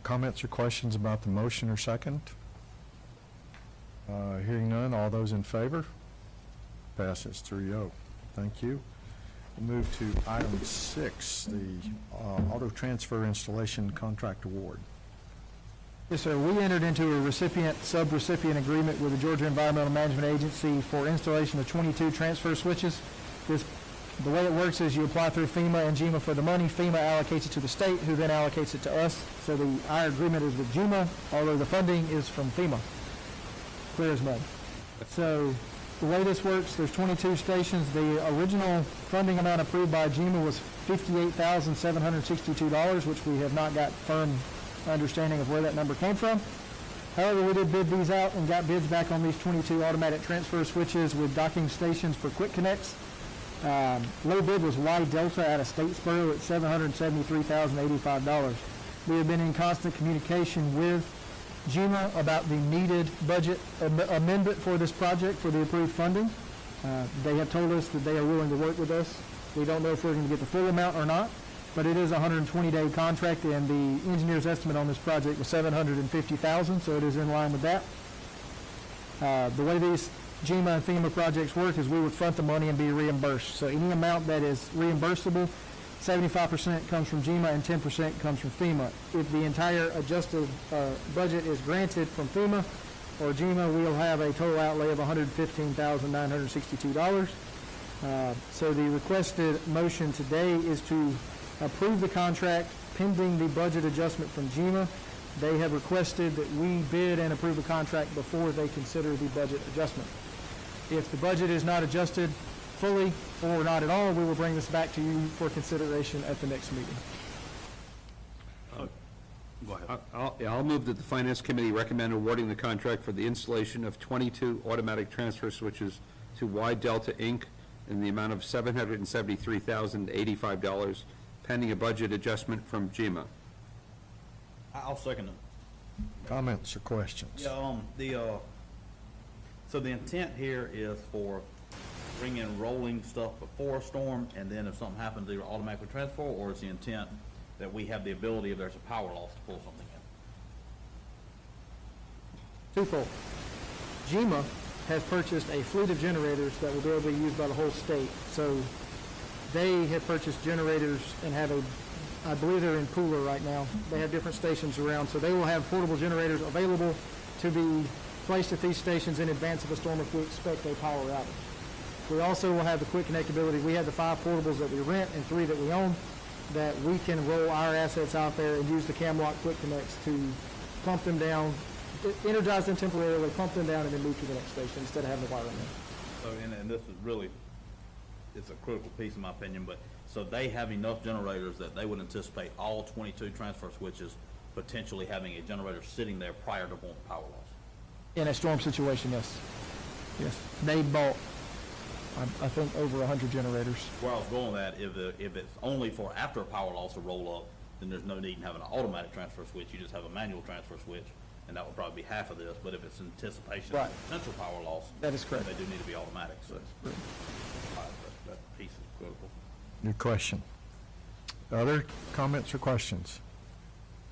Comments or questions about the motion or second? Hearing none, all those in favor? Passes 3-0. Thank you. We'll move to item 6, the auto transfer installation contract award. Yes, sir. We entered into a recipient-subrecipient agreement with the Georgia Environmental Management Agency for installation of 22 transfer switches. The way it works is you apply through FEMA and GEMA for the money. FEMA allocates it to the state, who then allocates it to us. So our agreement is with GEMA, although the funding is from FEMA. Clear as mud. So the way this works, there's 22 stations. The original funding amount approved by GEMA was $58,762, which we have not got firm understanding of where that number came from. However, we did bid these out and got bids back on these 22 automatic transfer switches with docking stations for quick connects. Low bid was Y Delta out of Statesboro at $773,085. We have been in constant communication with GEMA about the needed budget amendment for this project for the approved funding. They have told us that they are willing to work with us. We don't know if we're going to get the full amount or not, but it is a 120-day contract, and the engineer's estimate on this project was $750,000, so it is in line with that. The way these GEMA and FEMA projects work is we would front the money and be reimbursed. So any amount that is reimbursable, 75% comes from GEMA and 10% comes from FEMA. If the entire adjusted budget is granted from FEMA or GEMA, we'll have a total outlay of $115,962. So the requested motion today is to approve the contract pending the budget adjustment from GEMA. They have requested that we bid and approve the contract before they consider the budget adjustment. If the budget is not adjusted fully or not at all, we will bring this back to you for consideration at the next meeting. Go ahead. I'll move that the Finance Committee recommend awarding the contract for the installation of 22 automatic transfer switches to Y Delta, Inc. in the amount of $773,085, pending a budget adjustment from GEMA. I'll second it. Comments or questions? Yeah, so the intent here is for bringing rolling stuff before a storm, and then if something happens, either automatically transfer, or is the intent that we have the ability, if there's a power loss, to pull something in? Twofold. GEMA has purchased a fleet of generators that will be able to be used by the whole state. So they have purchased generators and have I believe they're in Pooler right now. They have different stations around, so they will have portable generators available to be placed at these stations in advance of a storm if we expect a power outage. We also will have the quick connectability. We have the 5 portables that we rent and 3 that we own, that we can roll our assets out there and use the Camlock Quick Connects to pump them down, energize them temporarily, pump them down, and then move to the next station instead of having to wire them in. So, and this is really, it's a critical piece in my opinion, but, so they have enough generators that they would anticipate all 22 transfer switches potentially having a generator sitting there prior to one power loss. In a storm situation, yes. Yes. They bought, I think, over 100 generators. Where I was going with that, if it's only for after a power loss to roll up, then there's no need in having an automatic transfer switch. You just have a manual transfer switch, and that would probably be half of this. But if it's anticipation of Right. potential power loss, That is correct. then they do need to be automatic. So that piece is critical. Good question. Other comments or questions?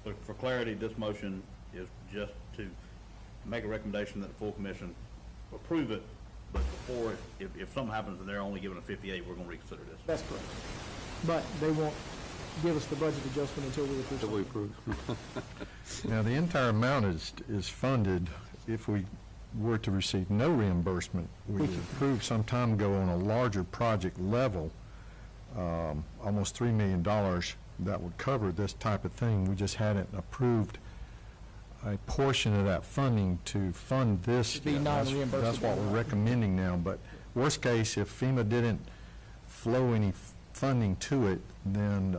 So for clarity, this motion is just to make a recommendation that the full commission approve it, but before, if something happens and they're only given a 58, we're going to reconsider this. That's correct. But they won't give us the budget adjustment until we approve That we something. approve. Now, the entire amount is funded if we were to receive no reimbursement. We approved some time ago on a larger project level, almost $3 million that would cover this type of thing. We just hadn't approved a portion of that funding to fund this. To be yet. non-reimbursable. That's what we're recommending now, but worst case, if FEMA didn't flow any funding to it, then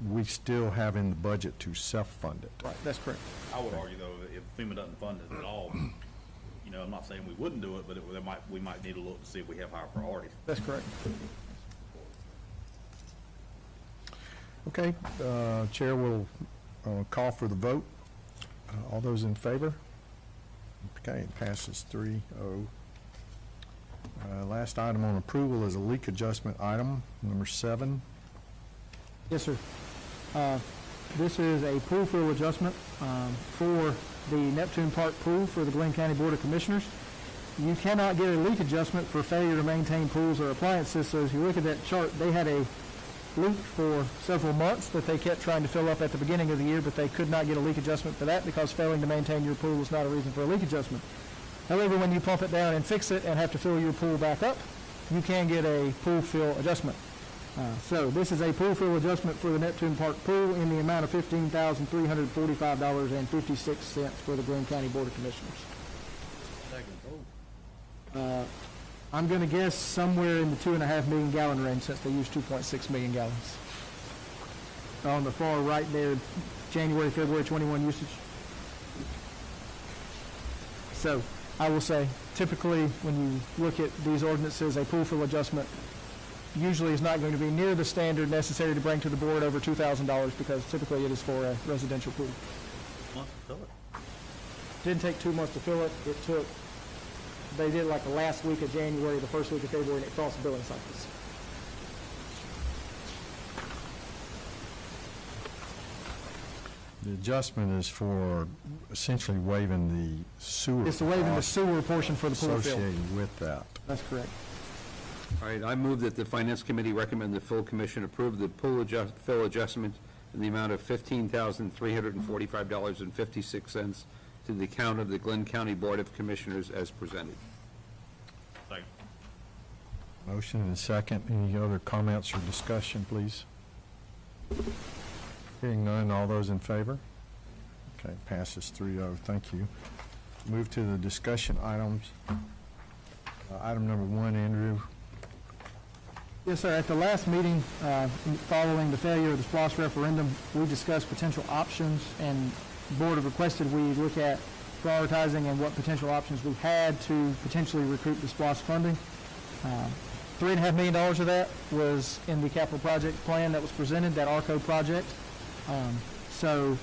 we still have in the budget to self-fund it. Right, that's correct. I would argue, though, that if FEMA doesn't fund it at all, you know, I'm not saying we wouldn't do it, but we might need to look to see if we have higher priorities. That's correct. Okay, Chair will call for the vote. All those in favor? Okay, it passes 3-0. Last item on approval is a leak adjustment item, number 7. Yes, sir. This is a pool fill adjustment for the Neptune Park pool for the Glynn County Board of Commissioners. You cannot get a leak adjustment for failure to maintain pools or appliances, so if you look at that chart, they had a leak for several months that they kept trying to fill up at the beginning of the year, but they could not get a leak adjustment for that because failing to maintain your pool is not a reason for a leak adjustment. However, when you pump it down and fix it and have to fill your pool back up, you can get a pool fill adjustment. So this is a pool fill adjustment for the Neptune Park pool in the amount of $15,345.56 for the Glynn County Board of Commissioners. I'm going to guess somewhere in the 2.5 million gallon range since they use 2.6 million gallons. On the far right there, January, February 21 usage. So I will say, typically, when you look at these ordinances, a pool fill adjustment usually is not going to be near the standard necessary to bring to the board over $2,000 because typically it is for a residential pool. Didn't take 2 months to fill it. They did like the last week of January, the first week of February, and it crossed the billing cycles. The adjustment is for essentially waiving the sewer. It's waiving the cost sewer portion for the pool fill. associated with that. That's correct. All right, I move that the Finance Committee recommend the full commission approve the fill adjustment in the amount of $15,345.56 to the account of the Glynn County Board of Commissioners as presented. Second. Motion and second. Any other comments or discussion, please? Hearing none, all those in favor? Okay, passes 3-0. Thank you. Move to the discussion items. Item number 1, Andrew. Yes, sir. At the last meeting, following the failure of the SPLOST referendum, we discussed potential options, and the board had requested we look at prioritizing and what potential options we had to potentially recoup the SPLOST funding. $3.5 million of that was in the capital project plan that was presented, that ARCO project. So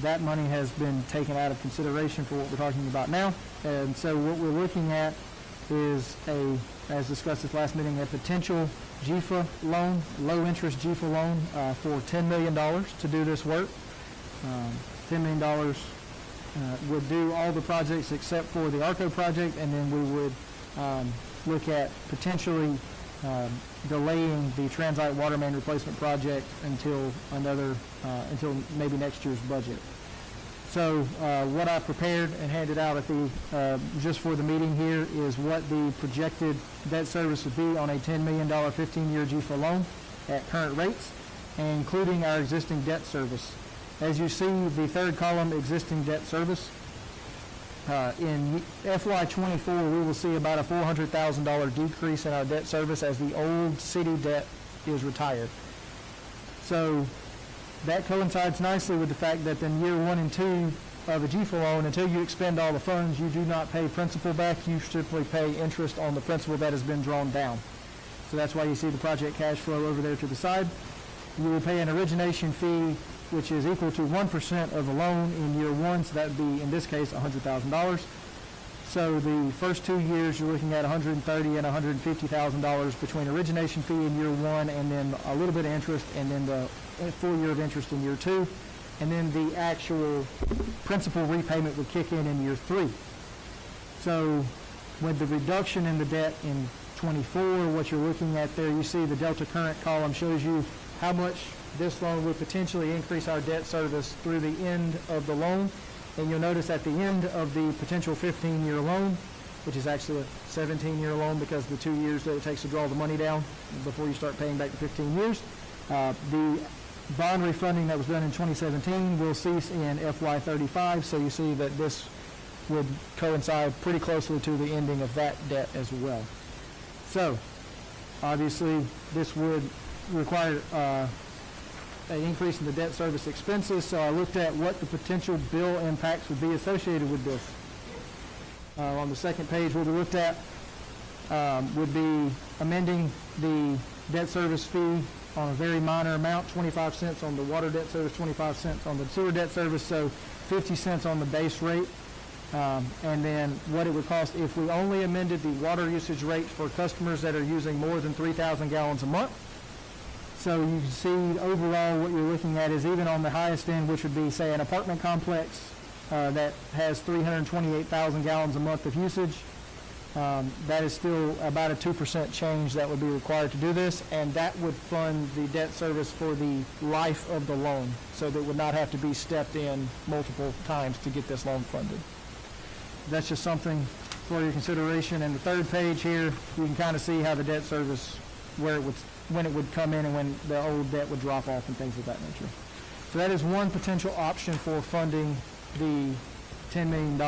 that money has been taken out of consideration for what we're talking about now. And so what we're looking at is as discussed at the last meeting, a potential GFA loan, low-interest GFA loan for $10 million to do this work. $10 million would do all the projects except for the ARCO project, and then we would look at potentially delaying the Transite water main replacement project until maybe next year's budget. So what I prepared and handed out at the just for the meeting here is what the projected debt service would be on a $10 million 15-year GFA loan at current rates, and including our existing debt service. As you see, the third column, existing debt service, in FY24, we will see about a $400,000 decrease in our debt service as the old city debt is retired. So that coincides nicely with the fact that in year 1 and 2 of a GFA loan, until you expend all the funds, you do not pay principal back. You simply pay interest on the principal that has been drawn down. So that's why you see the project cash flow over there to the side. You will pay an origination fee which is equal to 1% of the loan in year 1, so that would be, in this case, $100,000. So the first 2 years, you're looking at $130,000 and $150,000 between origination fee in year 1 and then a little bit of interest, and then the full year of interest in year 2. And then the actual principal repayment would kick in year 3. So with the reduction in the debt in 24, what you're looking at there, you see the delta current column shows you how much this loan would potentially increase our debt service through the end of the loan. And you'll notice at the end of the potential 15-year loan, which is actually a 17-year loan because of the 2 years that it takes to draw the money down before you start paying back the 15 years, the bond refunding that was done in 2017 will cease in FY35. So you see that this would coincide pretty closely to the ending of that debt as well. So obviously this would require an increase in the debt service expenses, so I looked at what the potential bill impacts would be associated with this. On the second page, what we looked at would be amending the debt service fee on a very minor amount, 25 cents on the water debt service, 25 cents on the sewer debt service, so 50 cents on the base rate. And then what it would cost if we only amended the water usage rate for customers that are using more than 3,000 gallons a month. So you can see overall what you're looking at is even on the highest end, which would be, say, an apartment complex that has 328,000 gallons a month of usage. That is still about a 2% change that would be required to do this, and that would fund the debt service for the life of the loan, so that it would not have to be stepped in multiple times to get this loan funded. That's just something for your consideration. And the third page here, you can kind of see how the debt service, where it would, when it would come in and when the old debt would drop off and things of that nature. So that is one potential option for funding the $10 million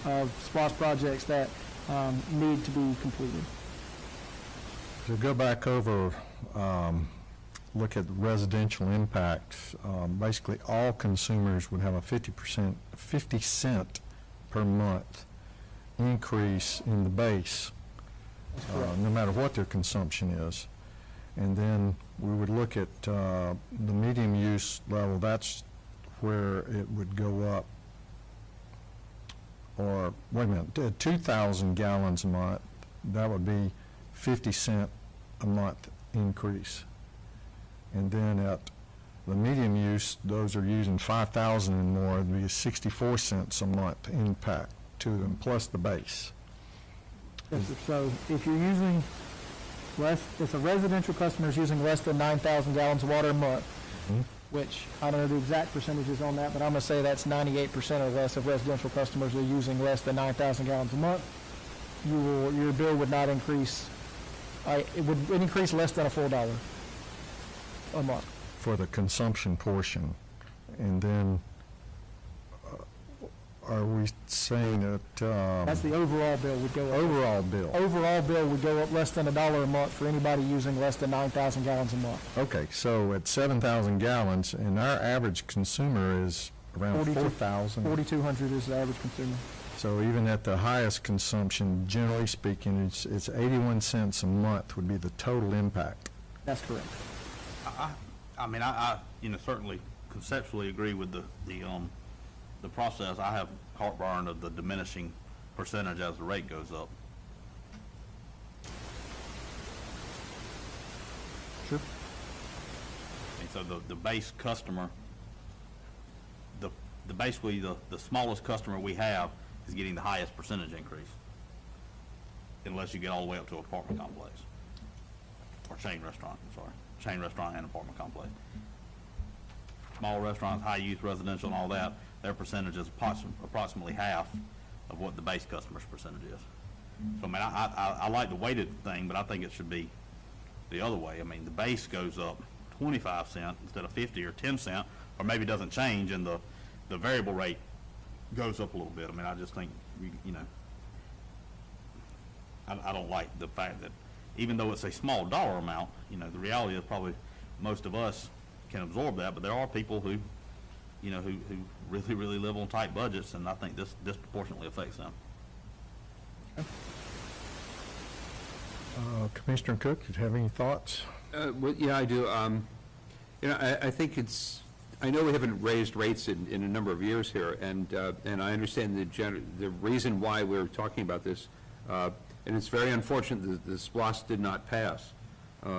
of SPOS projects that need to be completed. To go back over, look at residential impacts, basically all consumers would have a 50 cent per month increase in the base, no matter what their consumption is. And then we would look at the medium use level, that's where it would go up. Or, wait a minute, 2,000 gallons a month, that would be 50 cent a month increase. And then at the medium use, those are using 5,000 and more, it'd be 64 cents a month impact to them, plus the base. Yes, sir. So if you're using less, if a residential customer is using less than 9,000 gallons of water a month, which I don't know the exact percentages on that, but I'm going to say that's 98% or less of residential customers are using less than 9,000 gallons a month, your bill would not increase, it would increase less than a full $1 a month. For the consumption portion. And then, are we saying that, That's the overall bill would go up. overall bill? Overall bill would go up less than $1 a month for anybody using less than 9,000 gallons a month. Okay, so at 7,000 gallons, and our average consumer is around 4,000. 4,200 is the average consumer. So even at the highest consumption, generally speaking, it's 81 cents a month would be the total impact. That's correct. I mean, I certainly conceptually agree with the process. I have heartburn of the diminishing percentage as the rate goes up. Sure. And so the base customer, basically the smallest customer we have is getting the highest percentage increase, unless you get all the way up to apartment complex, or chain restaurant, I'm sorry, chain restaurant and apartment complex. Small restaurants, high youth residential and all that, their percentage is approximately half of what the base customer's percentage is. So I mean, I like the weighted thing, but I think it should be the other way. I mean, the base goes up 25 cents instead of 50 or 10 cents, or maybe doesn't change, and the variable rate goes up a little bit. I mean, I just think, I don't like the fact that even though it's a small dollar amount, the reality is probably most of us can absorb that, but there are people who really, really live on tight budgets, and I think this disproportionately affects them. Commissioner Cook, do you have any thoughts? Well, yeah, I do. I think I know we haven't raised rates in a number of years here, and I understand the reason why we're talking about this, and it's very unfortunate that the SPLOST did not pass,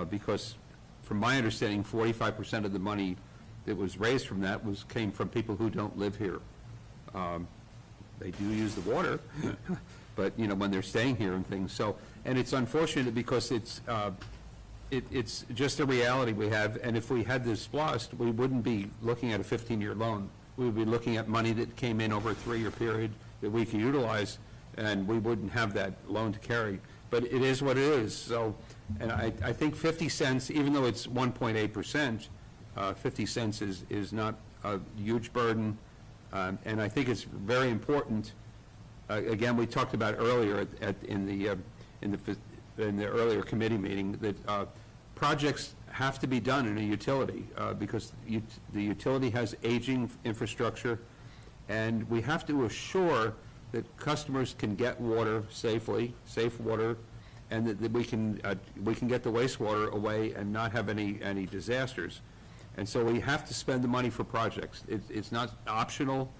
because from my understanding, 45% of the money that was raised from that came from people who don't live here. They do use the water, but when they're staying here and things. So, and it's unfortunate because it's just a reality we have. And if we had this SPLOST, we wouldn't be looking at a 15-year loan. We would be looking at money that came in over a 3-year period that we could utilize, and we wouldn't have that loan to carry. But it is what it is. So, and I think 50 cents, even though it's 1.8%, 50 cents is not a huge burden, and I think it's very important. Again, we talked about earlier in the earlier committee meeting that projects have to be done in a utility because the utility has aging infrastructure, and we have to assure that customers can get water safely, safe water, and that we can get the wastewater away and not have any disasters. And so we have to spend the money for projects. It's not optional.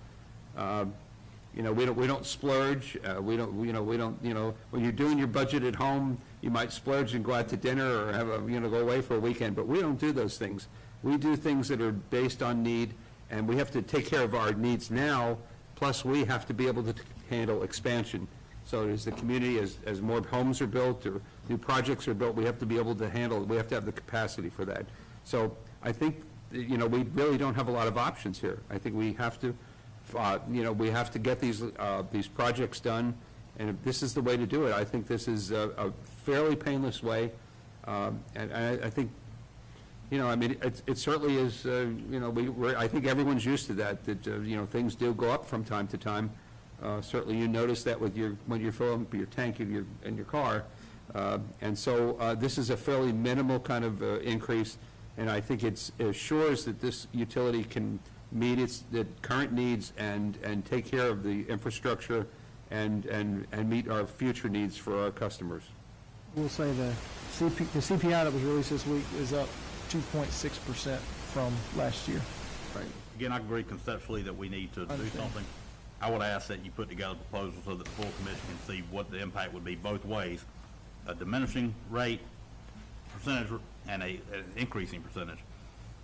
We don't splurge. We don't. When you're doing your budget at home, you might splurge and go out to dinner or have go away for a weekend. But we don't do those things. We do things that are based on need, and we have to take care of our needs now plus we have to be able to handle expansion. So as the community, as more homes are built or new projects are built, we have to be able to handle, we have to have the capacity for that. So I think, we really don't have a lot of options here. I think we have to, we have to get these projects done, and if this is the way to do it. I think this is a fairly painless way, and I think, it certainly is, I think everyone's used to that, things do go up from time to time. Certainly you notice that when you're filling up your tank in your car. And so this is a fairly minimal kind of increase, and I think it assures that this utility can meet the current needs and take care of the infrastructure and meet our future needs for our customers. We'll say the CPI that was released this week is up 2.6% from last year. Right. Again, I agree conceptually that we need to do Understand. something. I would ask that you put together a proposal so that the full commission can see what the impact would be both ways, a diminishing rate percentage and an increasing percentage,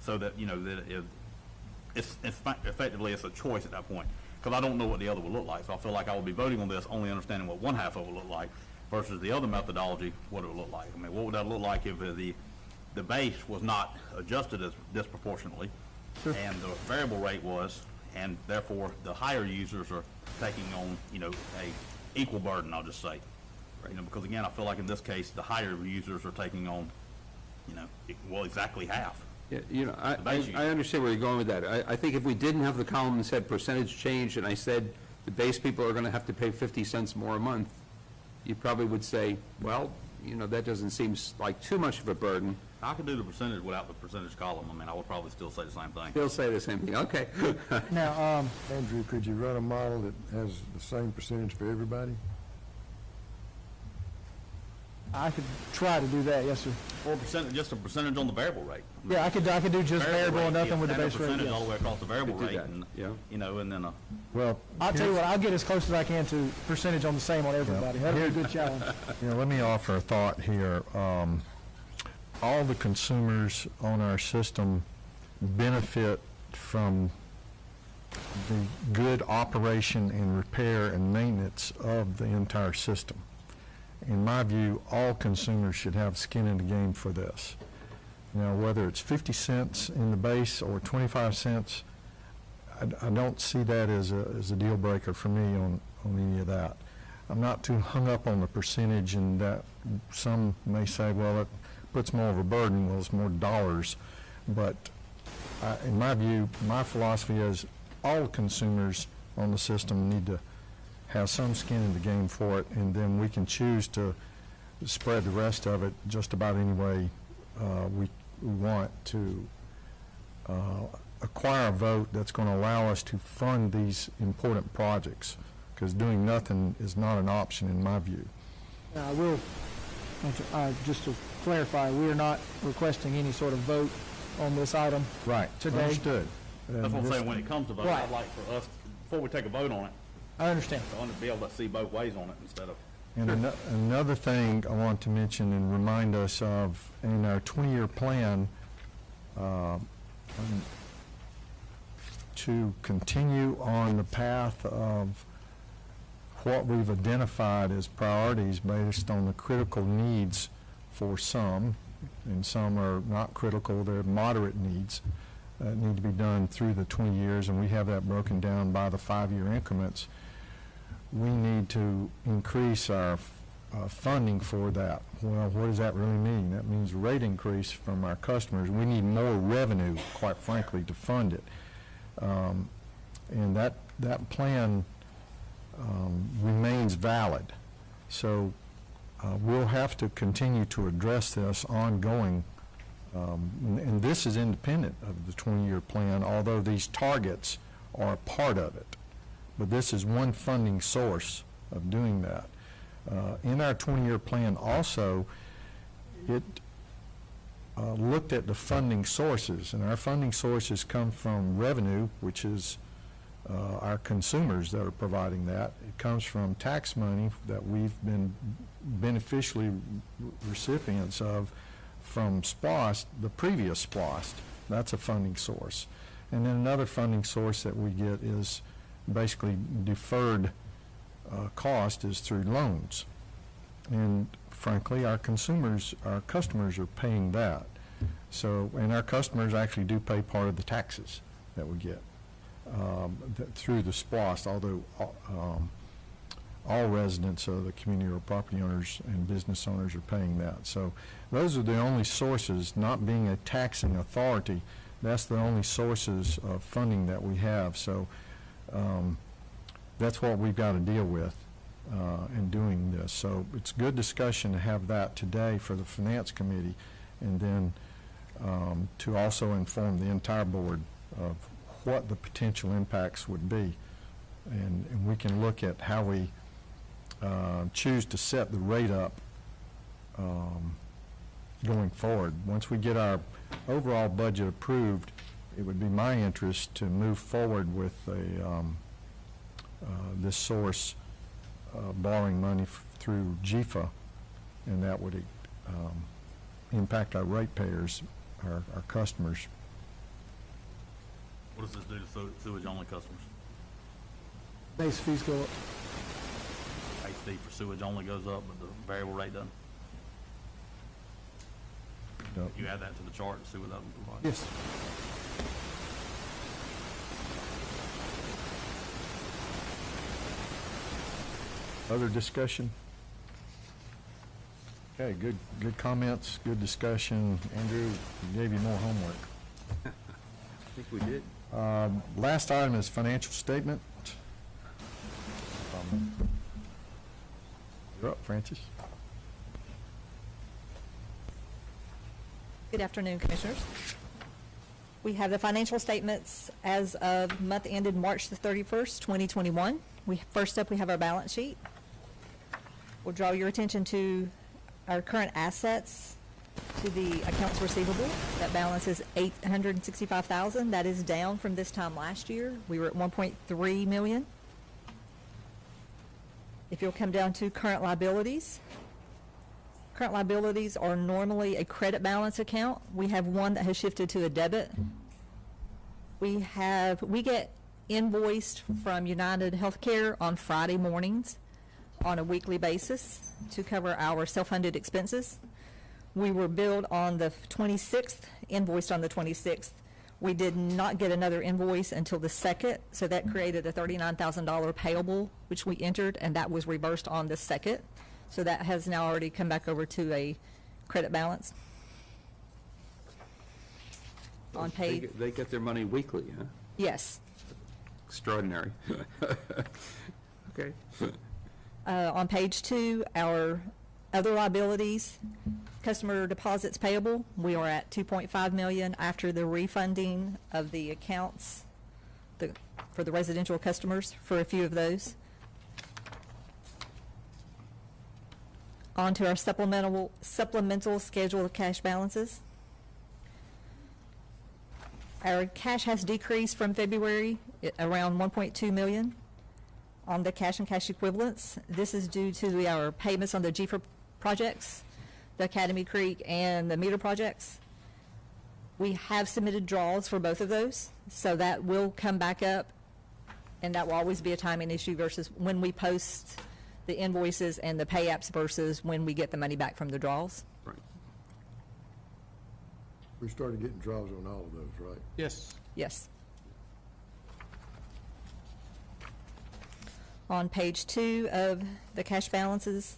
so that, that it's effectively it's a choice at that point. Because I don't know what the other will look like, so I feel like I will be voting on this only understanding what one half of it will look like versus the other methodology, what it would look like. I mean, what would that look like if the base was not adjusted as disproportionately, Sure. and the variable rate was, and therefore the higher users are taking on, a equal burden, I'll just say. Because again, I feel like in this case, the higher users are taking on, exactly half. Yeah, I understand where you're going with that. I think if we didn't have the column that said percentage change, and I said the base people are going to have to pay 50 cents more a month, you probably would say, well, that doesn't seem like too much of a burden. I could do the percentage without the percentage column. I mean, I would probably still say the same thing. They'll say the same thing, okay. Now, Andrew, could you run a model that has the same percentage for everybody? I could try to do that, yes, sir. Or just a percentage on the variable rate. Yeah, I could do just variable and nothing with the base rate. Percentage all the Yes. way across the variable Could do rate, that, and, yeah. and then Well, I'll tell you what, I'll get as close as I can to percentage on the same on everybody. That'll be a good challenge. let me offer a thought here. All the consumers on our system benefit from the good operation and repair and maintenance of the entire system. In my view, all consumers should have skin in the game for this. Now, whether it's 50 cents in the base or 25 cents, I don't see that as a deal breaker for me on any of that. I'm not too hung up on the percentage, and that some may say, well, it puts more of a burden, well, it's more dollars. But in my view, my philosophy is all consumers on the system need to have some skin in the game for it, and then we can choose to spread the rest of it just about any way we want to acquire a vote that's going to allow us to fund these important projects, because doing nothing is not an option in my view. Now, I will, just to clarify, we are not requesting any sort of vote on this item. Right. Today. Understood. that's what I'm saying, when it comes to vote, Right. I'd like for us, before we take a vote on it, I understand. to be able to see both ways on it instead of. And another thing I want to mention and remind us of, in our 20-year plan, to continue on the path of what we've identified as priorities based on the critical needs for some, and some are not critical, they're moderate needs that need to be done through the 20 years, and we have that broken down by the 5-year increments. We need to increase our funding for that. Well, what does that really mean? That means rate increase from our customers. We need more revenue, quite frankly, to fund it. And that plan remains valid. So we'll have to continue to address this ongoing. And this is independent of the 20-year plan, although these targets are a part of it. But this is one funding source of doing that. In our 20-year plan also, it looked at the funding sources, and our funding sources come from revenue, which is our consumers that are providing that. It comes from tax money that we've been beneficially recipients of from SPLOST, the previous SPLOST. That's a funding source. And then another funding source that we get is basically deferred cost is through loans. And frankly, our customers are paying that. So, and our customers actually do pay part of the taxes that we get through the SPLOST, although all residents of the community or property owners and business owners are paying that. So those are the only sources, not being a taxing authority, that's the only sources of funding that we have. So that's what we've got to deal with in doing this. So it's good discussion to have that today for the Finance Committee, and then to also inform the entire board of what the potential impacts would be. And we can look at how we choose to set the rate up going forward. Once we get our overall budget approved, it would be my interest to move forward with this source borrowing money through GFA, and that would impact our ratepayers, our customers. What does this do to sewage-only customers? Base fees go up. Base fee for sewage only goes up, but the variable rate doesn't. No. You add that to the chart and see what that would look like. Yes. Other discussion? Okay, good comments, good discussion. Andrew, we gave you more homework. I think we did. Last item is financial statement. You're up, Francis. Good afternoon, Commissioners. We have the financial statements as of month ended March the 31st, 2021. First up, we have our balance sheet. We'll draw your attention to our current assets, to the accounts receivable. That balance is $865,000. That is down from this time last year. We were at $1.3 million. If you'll come down to current liabilities. Current liabilities are normally a credit balance account. We have one that has shifted to a debit. We get invoiced from United Healthcare on Friday mornings on a weekly basis to cover our self-funded expenses. We were billed on the 26th, invoiced on the 26th. We did not get another invoice until the 2nd, so that created a $39,000 payable, which we entered, and that was reversed on the 2nd. So that has now already come back over to a credit balance. On page, They get their money weekly, huh? yes. Extraordinary. Okay. On page 2, our other liabilities, customer deposits payable, we are at $2.5 million after the refunding of the accounts for the residential customers for a few of those. On to our supplemental schedule of cash balances. Our cash has decreased from February around $1.2 million on the cash and cash equivalents. This is due to our payments on the GFA projects, the Academy Creek and the meter projects. We have submitted draws for both of those, so that will come back up, and that will always be a timing issue versus when we post the invoices and the pay apps versus when we get the money back from the draws. Right. We started getting draws on all of those, right? Yes. Yes. On page 2 of the cash balances,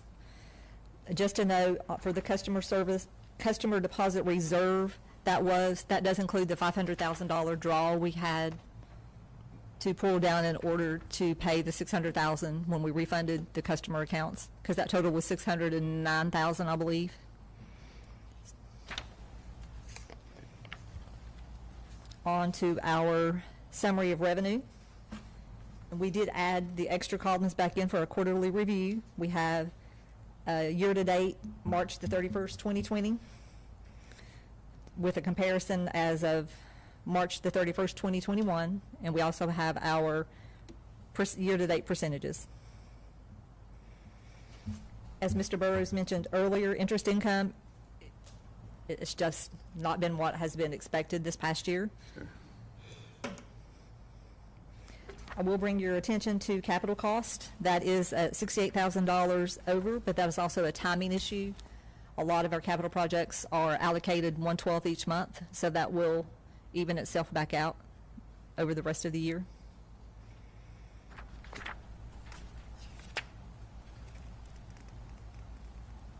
just a note for the customer deposit reserve, that does include the $500,000 draw we had to pull down in order to pay the $600,000 when we refunded the customer accounts, because that total was $609,000, I believe. On to our summary of revenue. We did add the extra columns back in for a quarterly review. We have year-to-date, March the 31st, 2020, with a comparison as of March the 31st, 2021, and we also have our year-to-date percentages. As Mr. Burrows mentioned earlier, interest income, it's just not been what has been expected this past year. Sure. I will bring your attention to capital cost. That is at $68,000 over, but that is also a timing issue. A lot of our capital projects are allocated 1/12 each month, so that will even itself back out over the rest of the year.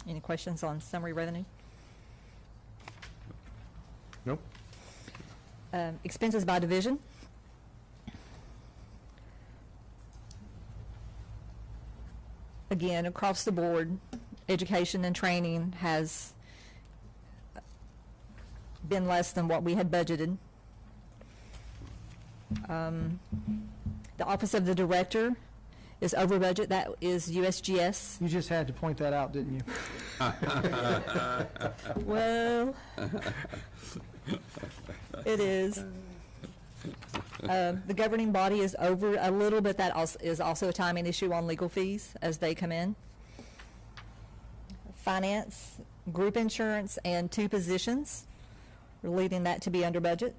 Any questions on summary revenue? Nope. Expenses by division. Again, across the board, education and training has been less than what we had budgeted. The Office of the Director is over budget. That is USGS. You just had to point that out, didn't you? Well, it is. The governing body is over a little, but that is also a timing issue on legal fees as they come in. Finance, group insurance, and 2 positions. We're leaving that to be under budget.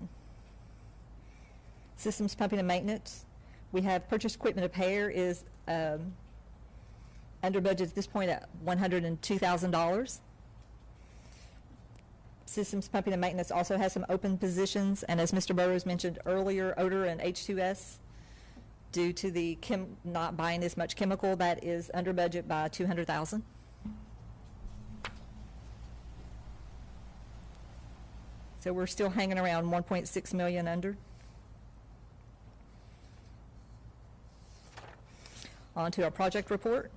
Systems, pumping, and maintenance. We have purchase equipment repair is under budget at this point at $102,000. Systems, pumping, and maintenance also has some open positions, and as Mr. Burrows mentioned earlier, odor and H2S, due to the not buying as much chemical, that is under budget by $200,000. So we're still hanging around 1.6 million under. On to our project report.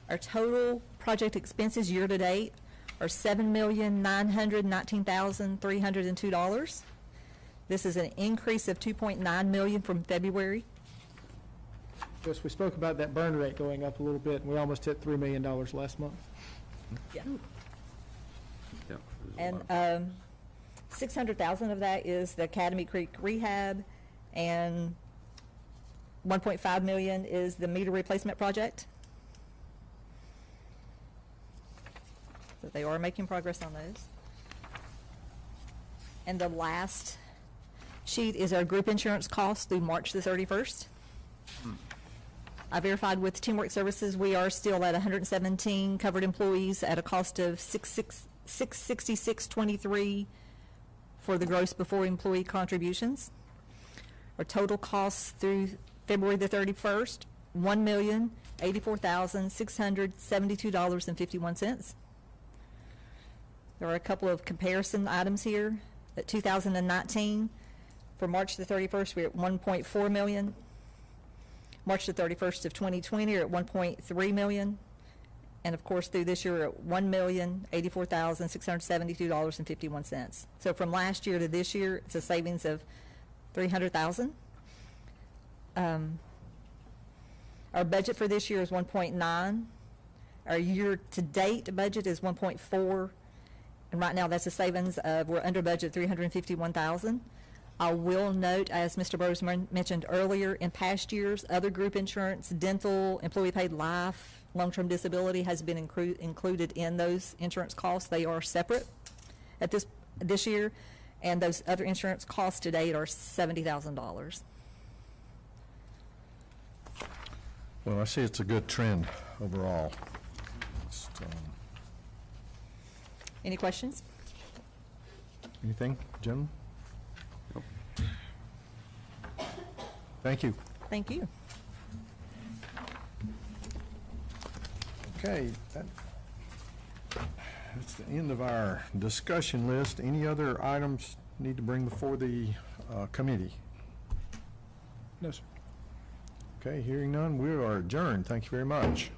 Our total project expenses year-to-date are $7,919,302. This is an increase of $2.9 million from February. Yes, we spoke about that burn rate going up a little bit, and we almost hit $3 million last month. Yeah. Yeah, And 600,000 of that is the Academy Creek rehab, and 1.5 million is the meter replacement project. So they are making progress on those. And the last sheet is our group insurance costs through March the 31st. I verified with Teamwork Services, we are still at 117 covered employees at a cost of $666.23 for the gross before employee contributions. Our total costs through February the 31st, $1,084,672.51. There are a couple of comparison items here. At 2019, for March the 31st, we're at 1.4 million. March the 31st of 2020, we're at 1.3 million. And of course, through this year, we're at $1,084,672.51. So from last year to this year, it's a savings of $300,000. Our budget for this year is 1.9. Our year-to-date budget is 1.4. And right now, that's a savings of, we're under budget $351,000. I will note, as Mr. Burrows mentioned earlier, in past years, other group insurance, dental, employee-paid life, long-term disability has been included in those insurance costs. They are separate at this year, and those other insurance costs to date are $70,000. Well, I see it's a good trend overall. Just, Any questions? anything, Jim? Nope. Thank you. Thank you. Okay, that's the end of our discussion list. Any other items need to bring before the committee? No, sir. Okay, hearing none, we are adjourned. Thank you very much.